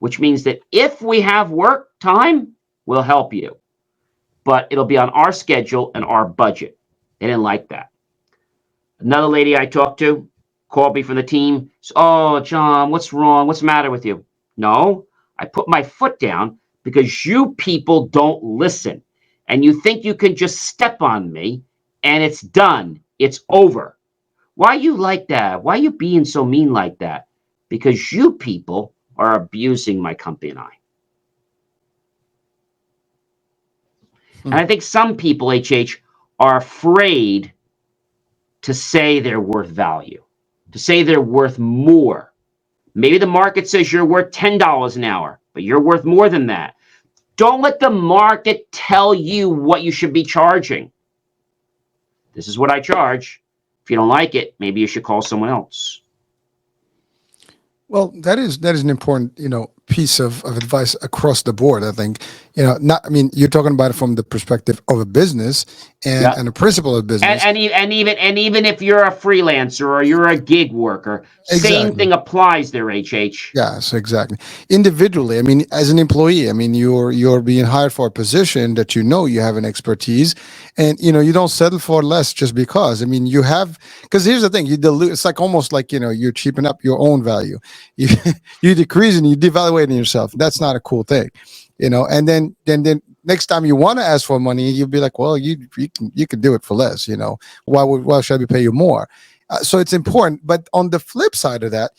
which means that if we have work time, we'll help you. But it'll be on our schedule and our budget. They didn't like that. Another lady I talked to called me from the team. Oh, John, what's wrong? What's the matter with you? No, I put my foot down because you people don't listen. And you think you can just step on me and it's done. It's over. Why are you like that? Why are you being so mean like that? Because you people are abusing my company and I. And I think some people, HH, are afraid to say they're worth value, to say they're worth more. Maybe the market says you're worth $10 an hour, but you're worth more than that. Don't let the market tell you what you should be charging. This is what I charge. If you don't like it, maybe you should call someone else. Well, that is an important, piece of advice across the board. I think, you're talking about it from the perspective of a business and a principle of business. And even if you're a freelancer or you're a gig worker, same thing applies there, HH. Yes, exactly. Individually, as an employee, you're being hired for a position that you have an expertise, and you don't settle for less just because. You have, because here's the thing, you dilute. It's like almost like you're cheaping up your own value. You decrease and you devaluating yourself. That's not a cool thing, And then next time you want to ask for money, you'll be like, well, you can do it for less. Why should I pay you more? So it's important. But on the flip side of that,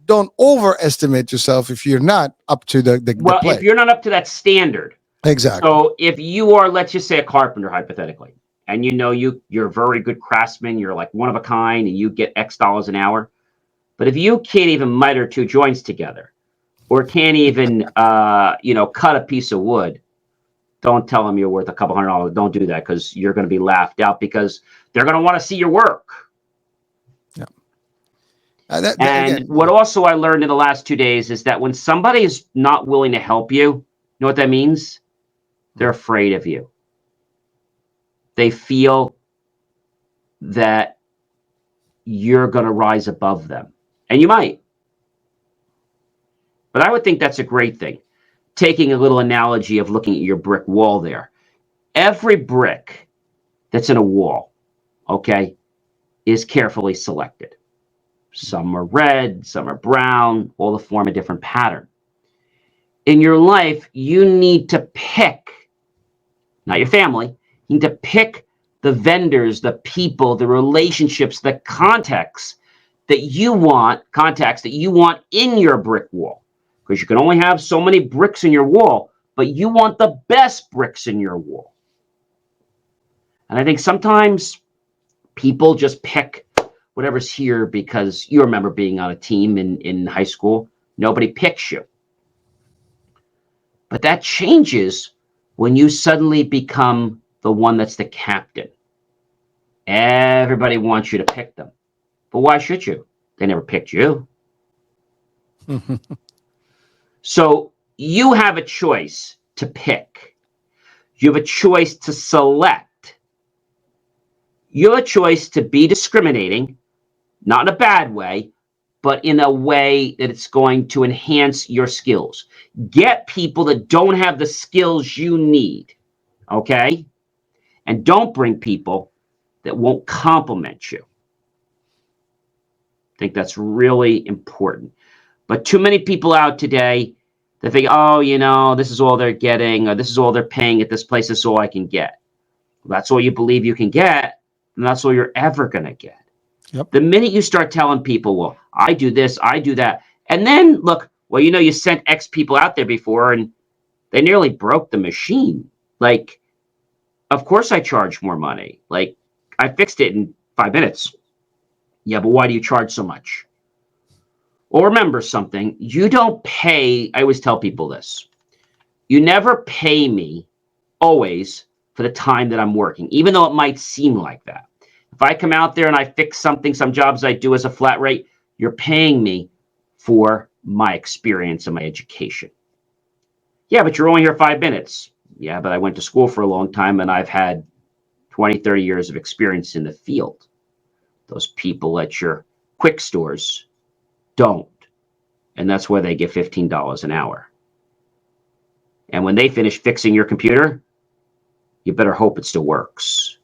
don't overestimate yourself if you're not up to the play. If you're not up to that standard. Exactly. So if you are, let's just say, a carpenter, hypothetically, and you're a very good craftsman, you're like one of a kind, and you get X dollars an hour. But if you can't even miter 2 joints together, or can't even cut a piece of wood, don't tell them you're worth a couple $100. Don't do that, because you're going to be laughed out, because they're going to want to see your work. Yeah. What also I learned in the last 2 days is that when somebody is not willing to help you, you know what that means? They're afraid of you. They feel that you're going to rise above them. And you might. But I would think that's a great thing. Taking a little analogy of looking at your brick wall there. Every brick that's in a wall, okay, is carefully selected. Some are red, some are brown, all to form a different pattern. In your life, you need to pick, not your family, you need to pick the vendors, the people, the relationships, the contacts that you want in your brick wall. Because you can only have so many bricks in your wall, but you want the best bricks in your wall. And I think sometimes people just pick whatever's here because you remember being on a team in high school. Nobody picks you. But that changes when you suddenly become the one that's the captain. Everybody wants you to pick them. But why should you? They never picked you. So you have a choice to pick. You have a choice to select. You have a choice to be discriminating, not in a bad way, but in a way that it's going to enhance your skills. Get people that don't have the skills you need, okay? And don't bring people that won't compliment you. I think that's really important. But too many people out today, they think, oh, this is all they're getting, or this is all they're paying at this place, this is all I can get. Well, that's all you believe you can get, and that's all you're ever going to get. Yep. The minute you start telling people, well, I do this, I do that, and then look, well, you sent X people out there before, and they nearly broke the machine. Like, of course I charge more money. Like, I fixed it in 5 minutes. Yeah, but why do you charge so much? Well, remember something. You don't pay. I always tell people this. You never pay me always for the time that I'm working, even though it might seem like that. If I come out there and I fix something, some jobs I do as a flat rate, you're paying me for my experience and my education. Yeah, but you're only here 5 minutes. Yeah, but I went to school for a long time and I've had 20, 30 years of experience in the field. Those people at your quick stores don't. And that's where they get $15 an hour. And when they finish fixing your computer, you better hope it still works.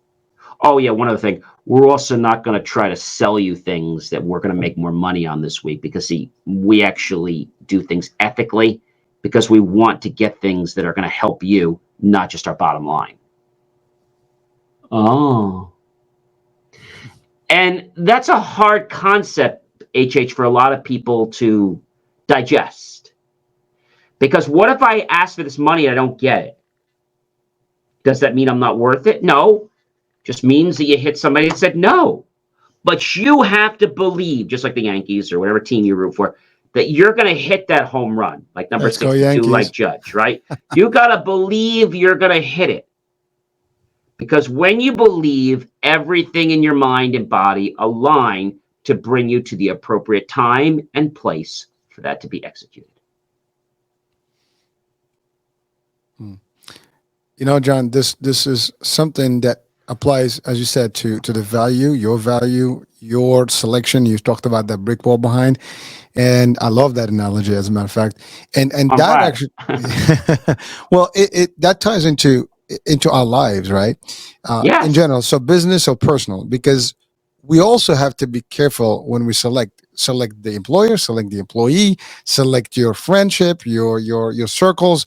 Oh, yeah, one other thing. We're also not going to try to sell you things that we're going to make more money on this week because, see, we actually do things ethically because we want to get things that are going to help you, not just our bottom line. Oh. And that's a hard concept, HH, for a lot of people to digest. Because what if I ask for this money and I don't get it? Does that mean I'm not worth it? No. Just means that you hit somebody and said no. But you have to believe, just like the Yankees or whatever team you root for, that you're going to hit that home run, like number 62, like Judge, right? You got to believe you're going to hit it. Because when you believe, everything in your mind and body align to bring you to the appropriate time and place for that to be executed. John, this is something that applies, as you said, to the value, your selection. You talked about that brick wall behind, and I love that analogy, as a matter of fact. And that actually, well, it that ties into our lives, right? Yes. In general, so business or personal, because we also have to be careful when we select the employer, select the employee, select your friendship, your circles,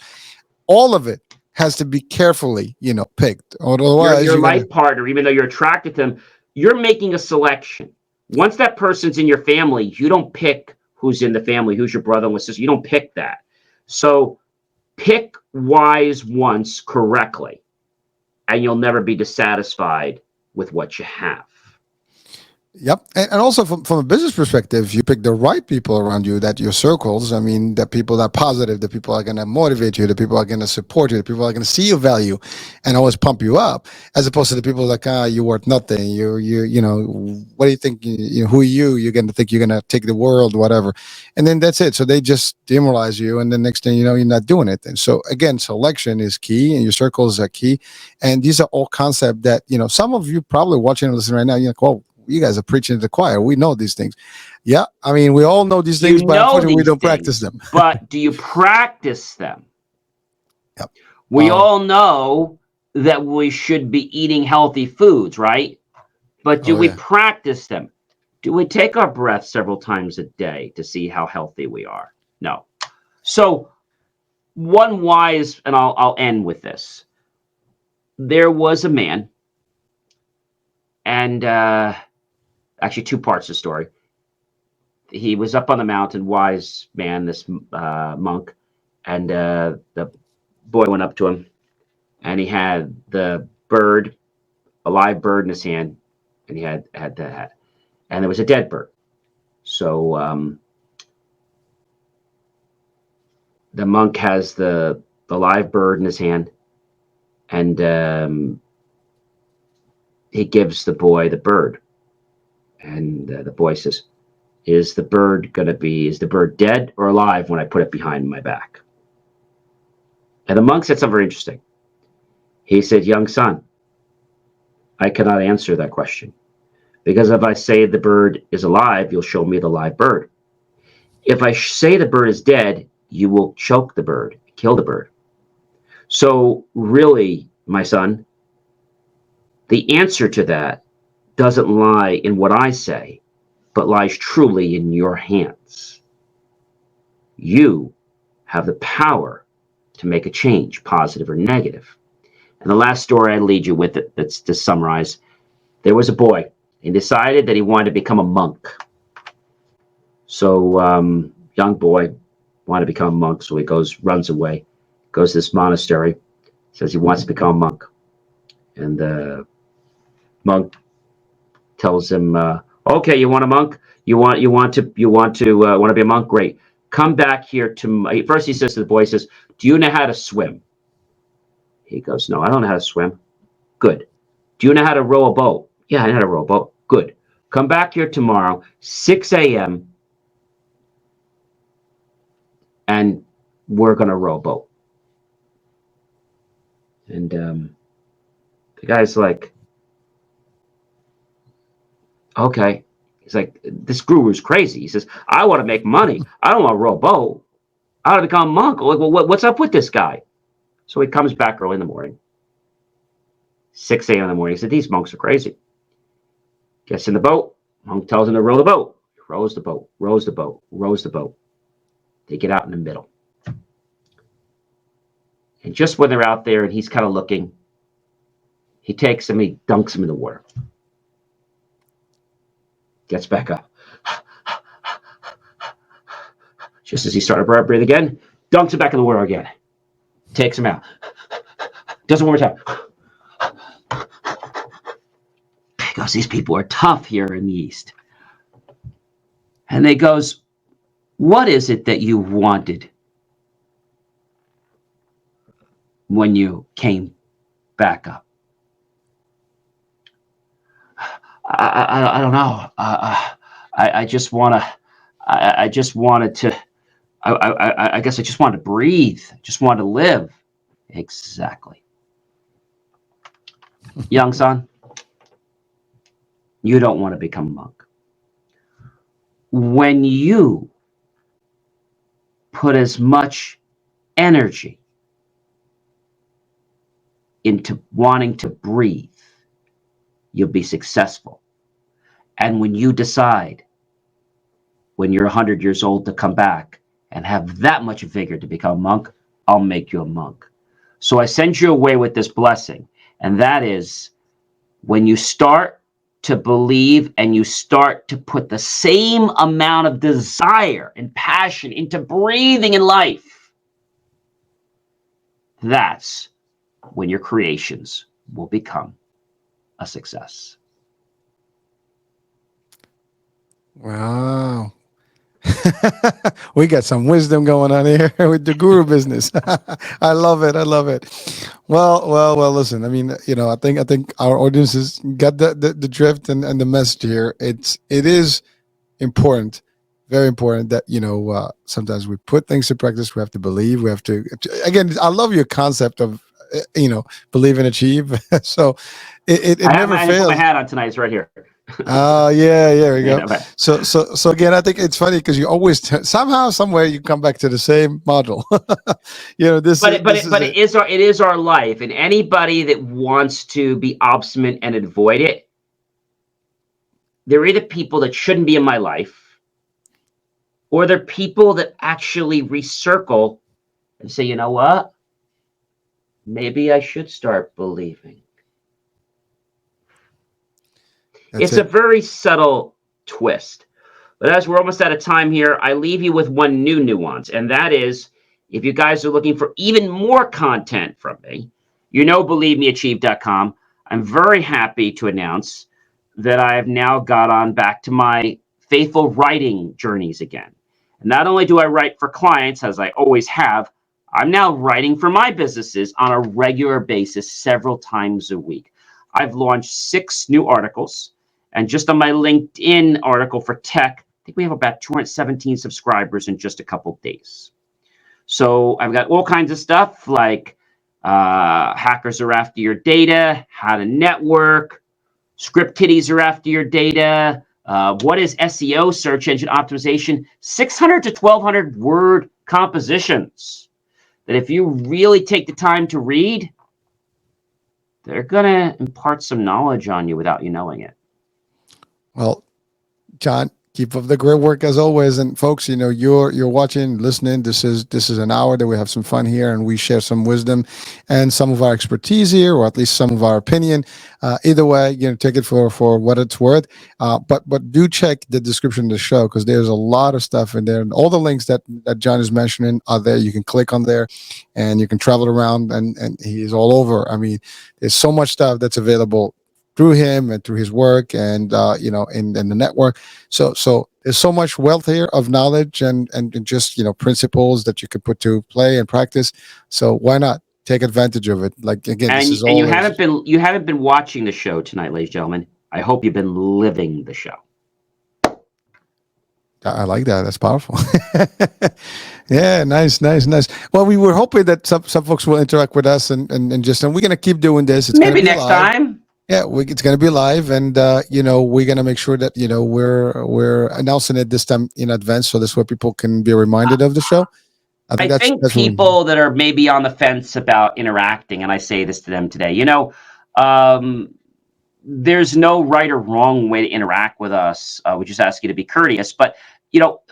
all of it has to be carefully, picked. Otherwise, your life partner, even though you're attracted to them, you're making a selection. Once that person's in your family, you don't pick who's in the family, who's your brother and sister. You don't pick that. So pick wise once correctly, and you'll never be dissatisfied with what you have. Yep. And also from a business perspective, you pick the right people around you, that your circles, I mean, the people that are positive, the people are going to motivate you, the people are going to support you, the people are going to see your value and always pump you up, as opposed to the people like, you're worth nothing. What do you think? Who are you? You're going to think you're going to take the world, whatever. And then that's it. So they just demoralize you. And the next thing you know, you're not doing it. And so again, selection is key and your circles are key. And these are all concepts that, some of you probably watching and listening right now, you're like, oh, you guys are preaching to the choir. We know these things. Yeah, I mean, we all know these things, but unfortunately, we don't practice them. But do you practice them? Yep. We all know that we should be eating healthy foods, right? But do Oh we yeah. practice them? Do we take our breath several times a day to see how healthy we are? No. So one wise, and I'll end with this. There was a man, and actually two parts of the story. He was up on the mountain, wise man, this monk, and the boy went up to him, and he had the bird, a live bird in his hand, and he had that, and there was a dead bird. So the monk has the live bird in his hand, and he gives the boy the bird, and the boy says, is the bird dead or alive when I put it behind my back? And the monk said something very interesting. He said, young son, I cannot answer that question, because if I say the bird is alive, you'll show me the live bird. If I say the bird is dead, you will choke the bird, kill the bird. So really, my son, the answer to that doesn't lie in what I say, but lies truly in your hands. You have the power to make a change, positive or negative. And the last story I lead you with, that's to summarize, there was a boy. He decided that he wanted to become a monk. So young boy wanted to become a monk, so he runs away, goes to this monastery, says he wants to become a monk. And the monk tells him, okay, you want a monk? You want to be a monk? Great. Come back here to first he says to the boy, he says, do you know how to swim? He goes, no, I don't know how to swim. Good. Do you know how to row a boat? Yeah, I know how to row a boat. Good. Come back here tomorrow, 6 a.m., and we're going to row a boat. And the guy's like, okay. He's like, this guru's crazy. He says, I want to make money. I don't want to row a boat. I want to become a monk. Like, well, what's up with this guy? So he comes back early in the morning, 6 a.m. in the morning. He said, these monks are crazy. Gets in the boat. Monk tells him to row the boat. He rows the boat, rows the boat, rows the boat. They get out in the middle. And just when they're out there and he's kind of looking, he takes him, he dunks him in the water. Gets back up. Just as he started to breathe again, dunks him back in the water again. Takes him out. Does it one more time. Because these people are tough here in the East. And they goes, what is it that you wanted when you came back up? I don't know. I just want to. I just wanted to. I guess I just wanted to breathe. Just wanted to live. Exactly. Young son, you don't want to become a monk. When you put as much energy into wanting to breathe, you'll be successful. And when you decide, when you're 100 years old, to come back and have that much vigor to become a monk, I'll make you a monk. So I send you away with this blessing. And that is, when you start to believe and you start to put the same amount of desire and passion into breathing in life, that's when your creations will become a success. Wow. We got some wisdom going on here with the guru business. I love it. I love it. Well. Listen, I mean, I think our audiences got the drift and the message here. It is important, very important that sometimes we put things to practice. We have to believe. We have to. Again, I love your concept of believe and achieve. So it never fails. I put my hat on tonight. It's right here. Oh yeah, there we go. So again, I think it's funny because you always somehow, somewhere, you come back to the same model. It is our life, and anybody that wants to be obstinate and avoid it, they're either people that shouldn't be in my life, or they're people that actually recircle and say, you know what? Maybe I should start believing. It's a very subtle twist. But as we're almost out of time here, I leave you with one new nuance, and that is, if you guys are looking for even more content from me, believemeachieve.com. I'm very happy to announce that I have now got on back to my faithful writing journeys again. And not only do I write for clients, as I always have, I'm now writing for my businesses on a regular basis several times a week. I've launched 6 new articles, and just on my LinkedIn article for tech, I think we have about 217 subscribers in just a couple days. So I've got all kinds of stuff like hackers are after your data, how to network, script kiddies are after your data, what is SEO, search engine optimization, 600 to 1,200 word compositions that if you really take the time to read, they're going to impart some knowledge on you without you knowing it. Well, John, keep up the great work as always. And folks, you're watching, listening. This is an hour that we have some fun here, and we share some wisdom and some of our expertise here, or at least some of our opinion. Either way, take it for what it's worth. But do check the description of the show, because there's a lot of stuff in there, and all the links that John is mentioning are there. You can click on there, and you can travel around, and he's all over. I mean, there's so much stuff that's available through him and through his work, and in the network. So there's so much wealth here of knowledge and just principles that you could put to play and practice. So why not take advantage of it? Like, again, and you haven't been watching the show tonight, ladies and gentlemen. I hope you've been living the show. I like that. That's powerful. Yeah, nice. Well, we were hoping that some folks will interact with us and we're going to keep doing this. It's maybe next time. Yeah, it's going to be live, and we're going to make sure that we're announcing it this time in advance, so this way people can be reminded of the show. I think that's people that are maybe on the fence about interacting, and I say this to them today. There's no right or wrong way to interact with us. We just ask you to be courteous, but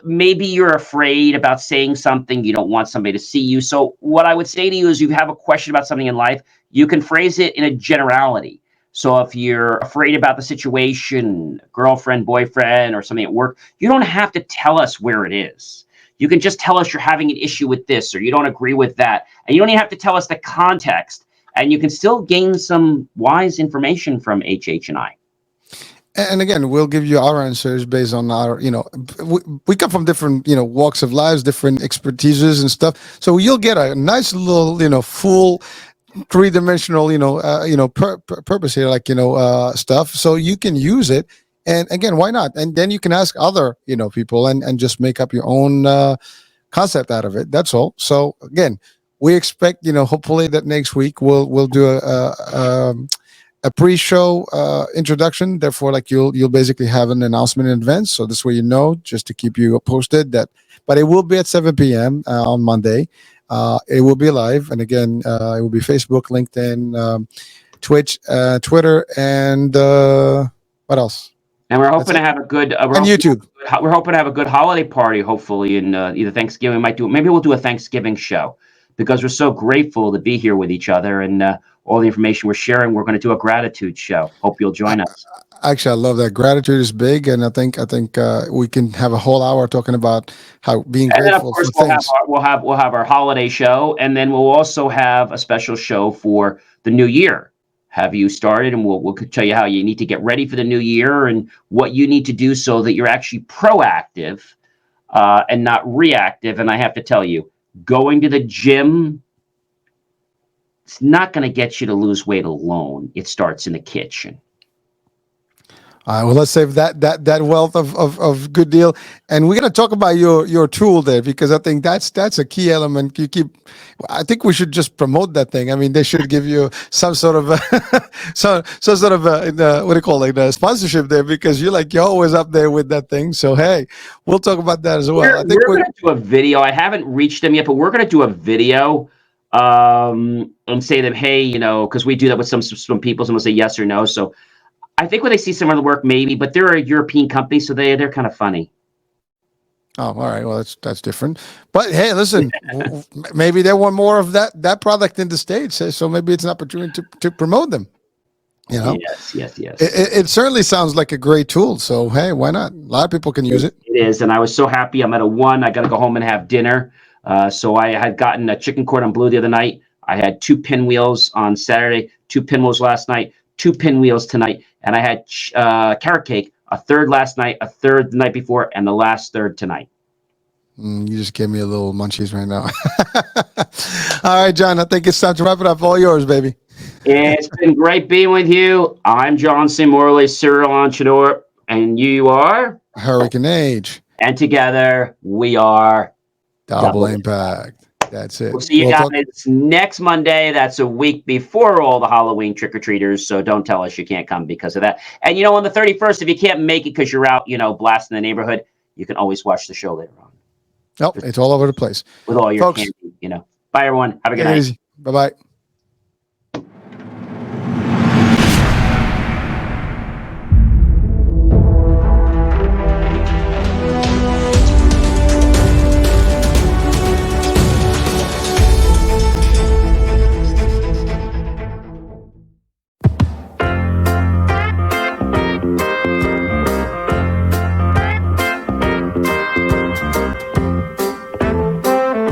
maybe you're afraid about saying something. You don't want somebody to see you. So what I would say to you is, you have a question about something in life, you can phrase it in a generality. So if you're afraid about the situation, girlfriend, boyfriend, or something at work, you don't have to tell us where it is. You can just tell us you're having an issue with this, or you don't agree with that. And you don't even have to tell us the context. And you can still gain some wise information from HH and I. And again, we'll give you our answers based on our, we come from different, walks of lives, different expertises and stuff. So you'll get a nice little, full three-dimensional purpose here, like stuff, so you can use it. And again, why not? And then you can ask other people and just make up your own concept out of it. That's all. So again, we expect hopefully that next week we'll do a pre-show introduction. Therefore, like you'll basically have an announcement in advance, so this way just to keep you posted. But it will be at 7 p.m. On Monday. It will be live, and again, it will be Facebook, LinkedIn, Twitch, Twitter, and what else? And we're hoping to have a good and YouTube. We're hoping to have a good holiday party, hopefully, in either Thanksgiving. Maybe we'll do a Thanksgiving show, because we're so grateful to be here with each other, and all the information we're sharing. We're going to do a gratitude show. Hope you'll join us. Actually, I love that. Gratitude is big, and I think we can have a whole hour talking about how being grateful. And then, of course, we'll have our holiday show, and then we'll also have a special show for the new year. Have you started? And we'll tell you how you need to get ready for the new year and what you need to do so that you're actually proactive and not reactive. And I have to tell you, going to the gym, it's not going to get you to lose weight alone. It starts in the kitchen. Well, let's save that wealth of good deal, and we're going to talk about your tool there, because I think that's a key element. I think we should just promote that thing. I mean, they should give you some sort of some sort of what do you call it, the sponsorship there, because you're always up there with that thing. So hey, we'll talk about that as well. We're going to do a video. I haven't reached them yet, but we're going to do a video and say to them, hey, because we do that with some people. Someone will say yes or no. So I think when they see some of the work, maybe, but they're a European company, so they're kind of funny. Oh, all right. Well, that's different. But hey, listen, maybe they want more of that product in the States, so maybe it's an opportunity to promote them. You know, Yes. it certainly sounds like a great tool. So hey, why not? A lot of people can use it. It is, and I was so happy. I'm at a 1. I got to go home and have dinner. So I had gotten a chicken cordon bleu the other night. I had 2 pinwheels on Saturday, 2 pinwheels last night, 2 pinwheels tonight, and I had carrot cake, a third last night, a third the night before, and the last third tonight. You just gave me a little munchies right now. All right, John, I think it's time to wrap it up. All yours, baby. It's been great being with you. I'm John C. Morley, serial entrepreneur, and you are? Hurricane Age. And together we are Double Impact. That's it. We'll see you guys next Monday. That's a week before all the Halloween trick-or-treaters, so don't tell us you can't come because of that. And, on the 31st, if you can't make it because you're out, blasting the neighborhood, you can always watch the show later on. Nope, it's all over the place. With all your Folks, candy, Bye, everyone. Have a good night. Easy. Bye-bye.